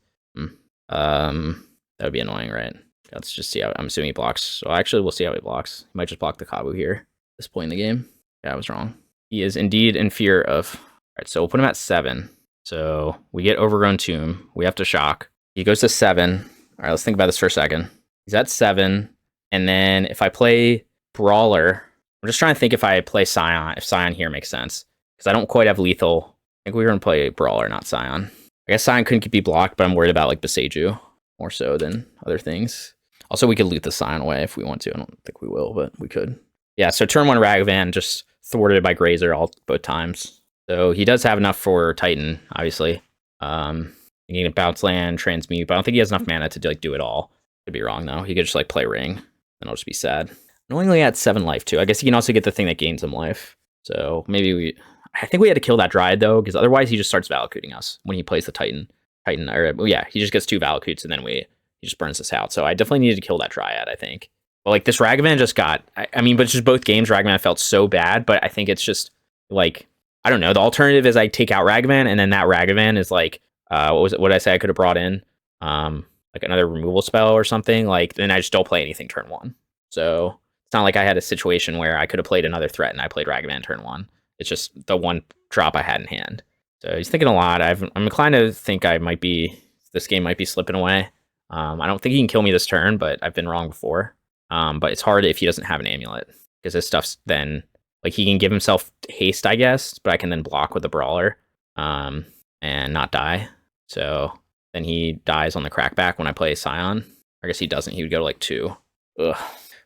[SPEAKER 1] That would be annoying, right? Let's just see how. I'm assuming he blocks. So actually, we'll see how he blocks. He might just block the Kavu here at this point in the game. Yeah, I was wrong. He is indeed in fear of. All right, so we'll put him at 7. So we get Overgrown Tomb. We have to shock. He goes to 7. All right, let's think about this for a second. He's at 7, and then if I play Brawler, I'm just trying to think if I play Scion, if Scion here makes sense, because I don't quite have lethal. I think we're gonna play Brawler, not Scion. I guess Scion couldn't be blocked, but I'm worried about like Besaiju more so than other things. Also, we could loot the Scion away if we want to. I don't think we will, but we could. Yeah, so turn 1 Ragavan just thwarted by Grazer both times. So he does have enough for Titan, obviously. He can bounce land, transmute, but I don't think he has enough mana to like do it all. Could be wrong though. He could just like play Ring, then I'll just be sad. Knowingly at 7 life too. I guess he can also get the thing that gains him life. So maybe I think we had to kill that Dryad though, because otherwise he just starts Valakutting us when he plays the Titan. Or yeah, he just gets 2 Valakuts and then he just burns us out. So I definitely needed to kill that Dryad, I think. But like this Ragavan just got, I mean, but just both games Ragavan felt so bad, but I think it's just like, I don't know. The alternative is I take out Ragavan, and then that Ragavan is like, what did I say I could have brought in? Like another removal spell or something. Like, then I just don't play anything turn 1. So it's not like I had a situation where I could have played another threat and I played Ragavan turn 1. It's just the one drop I had in hand. So he's thinking a lot. I'm inclined to think this game might be slipping away. I don't think he can kill me this turn, but I've been wrong before. But it's hard if he doesn't have an amulet, because this stuff's then like he can give himself haste, I guess, but I can then block with a Brawler and not die. So then he dies on the crackback when I play Scion. I guess he doesn't. He would go to like 2. Ugh.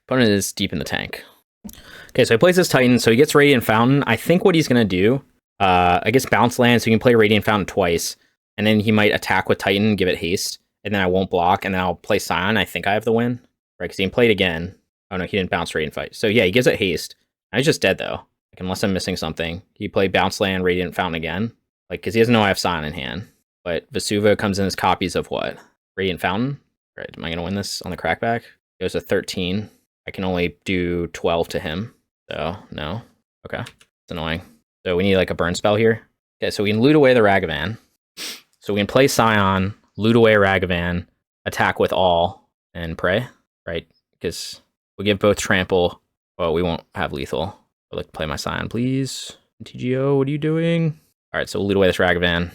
[SPEAKER 1] Opponent is deep in the tank. Okay, so he plays this Titan, so he gets Radiant Fountain. I think what he's going to do, I guess bounce land, so he can play Radiant Fountain twice, and then he might attack with Titan, give it haste, and then I won't block, and then I'll play Scion. I think I have the win, right? Because he can play it again. Oh no, he didn't bounce Radiant Fight. So yeah, he gives it haste. He's just dead though. Like, unless I'm missing something. He play bounce land, Radiant Fountain again. Like, because he doesn't know I have Scion in hand. But Vesuva comes in as copies of what? Radiant Fountain? Right, am I going to win this on the crackback? It goes to 13. I can only do 12 to him. So, no. Okay, it's annoying. So we need like a burn spell here. Okay, so we can loot away the Ragavan. So we can play Scion, loot away Ragavan, attack with all, and pray, right? Because we give both trample. Well, we won't have lethal. I'd like to play my Scion, please. MTGO, what are you doing? All right, so we'll loot away this Ragavan.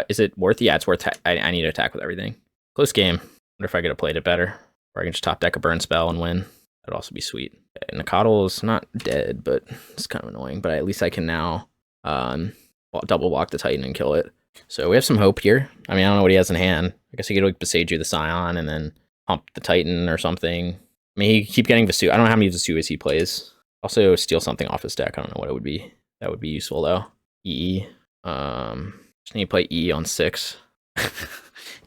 [SPEAKER 1] Is it worth? Yeah, it's worth. I need to attack with everything. Close game. Wonder if I could have played it better. Or I can just top deck a burn spell and win. That'd also be sweet. Okay, Nacatl is not dead, but it's kind of annoying. But at least I can now double block the Titan and kill it. So we have some hope here. I mean, I don't know what he has in hand. I guess he could like Besaiju the Scion and then pump the Titan or something. I mean, he keep getting Vesu. I don't know how many Vesuas he plays. Also, steal something off his deck. I don't know what it would be. That would be useful though. EE. Just need to play EE on 6.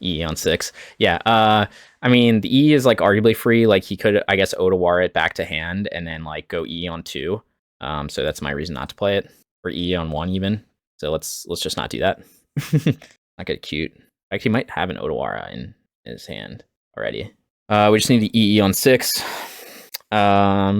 [SPEAKER 1] EE on 6. Yeah. I mean, the E is like arguably free. Like he could, I guess, Otawara it back to hand and then like go E on 2. So that's my reason not to play it. Or E on 1 even. So let's just not do that. Not get cute. Actually, might have an Otawara in his hand already. We just need the EE on 6. Yeah,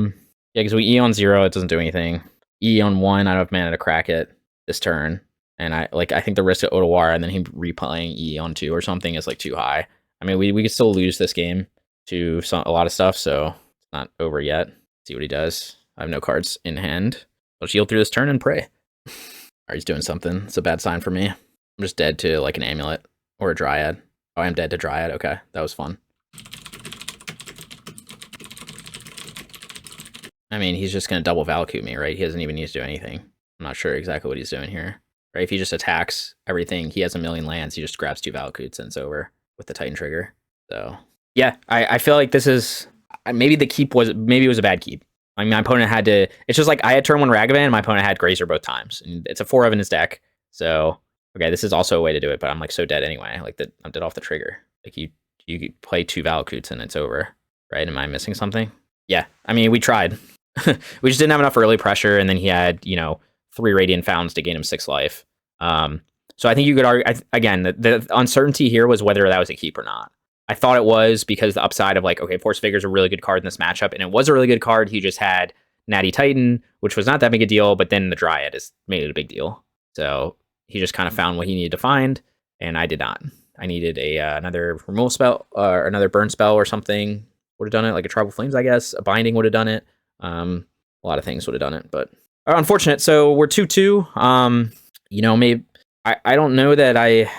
[SPEAKER 1] because we E on 0, it doesn't do anything. E on 1, I don't have mana to crack it this turn. And I think the risk of Otawara and then him replaying E on 2 or something is like too high. I mean, we could still lose this game to a lot of stuff, so it's not over yet. See what he does. I have no cards in hand. I'll shield through this turn and pray. Alright, he's doing something. It's a bad sign for me. I'm just dead to like an Amulet or a Dryad. Oh, I'm dead to Dryad. Okay, that was fun. I mean, he's just going to double Valakut me, right? He doesn't even need to do anything. I'm not sure exactly what he's doing here. Right? If he just attacks everything, he has a million lands. He just grabs 2 Valakuts and it's over with the Titan trigger. So, yeah, I feel like this is... Maybe the keep was... Maybe it was a bad keep. I mean, my opponent had to. It's just like I had turn 1 Ragavan, and my opponent had Grazer both times. And it's a 4 of in his deck. So okay, this is also a way to do it, but I'm like so dead anyway. Like that, I'm dead off the trigger. Like you play 2 Valakutes and it's over, right? Am I missing something? Yeah, I mean, we tried. We just didn't have enough early pressure, and then he had 3 Radiant Fountains to gain him 6 life. So I think you could argue again the uncertainty here was whether that was a keep or not. I thought it was because the upside of like, okay, Force of Vigor is a really good card in this matchup, and it was a really good card. He just had Natty Titan, which was not that big a deal, but then the Dryad has made it a big deal. So he just kind of found what he needed to find, and I did not. I needed another removal spell or another burn spell or something would have done it, like a Tribal Flames, I guess. A Binding would have done it. A lot of things would have done it, but unfortunate. So we're 2-2. Maybe I don't know that I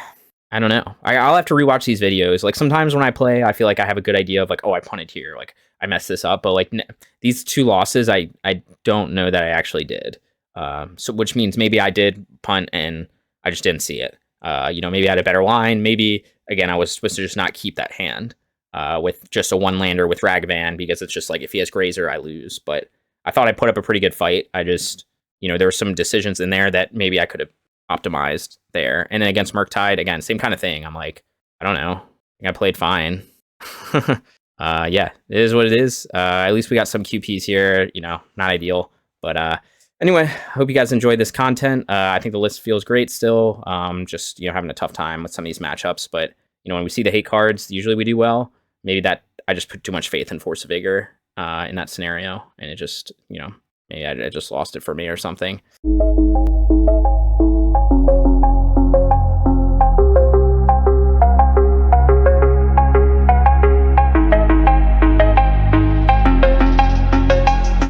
[SPEAKER 1] don't know. I'll have to rewatch these videos. Like sometimes when I play, I feel like I have a good idea of like, oh, I punted here, like I messed this up. But like these 2 losses, I don't know that I actually did. So which means maybe I did punt and I just didn't see it. Maybe I had a better line. Maybe again I was supposed to just not keep that hand with just a 1-lander with Ragavan, because it's just like if he has Grazer, I lose. But I thought I put up a pretty good fight. I just there were some decisions in there that maybe I could have optimized there. And then against Murktide, again, same kind of thing. I'm like, I don't know. I think I played fine. Yeah, it is what it is. At least we got some QPs here, not ideal. But anyway, hope you guys enjoyed this content. I think the list feels great still. Just, having a tough time with some of these matchups. But, when we see the hate cards, usually we do well. Maybe that I just put too much faith in Force of Vigor in that scenario. And it just, maybe I just lost it for me or something.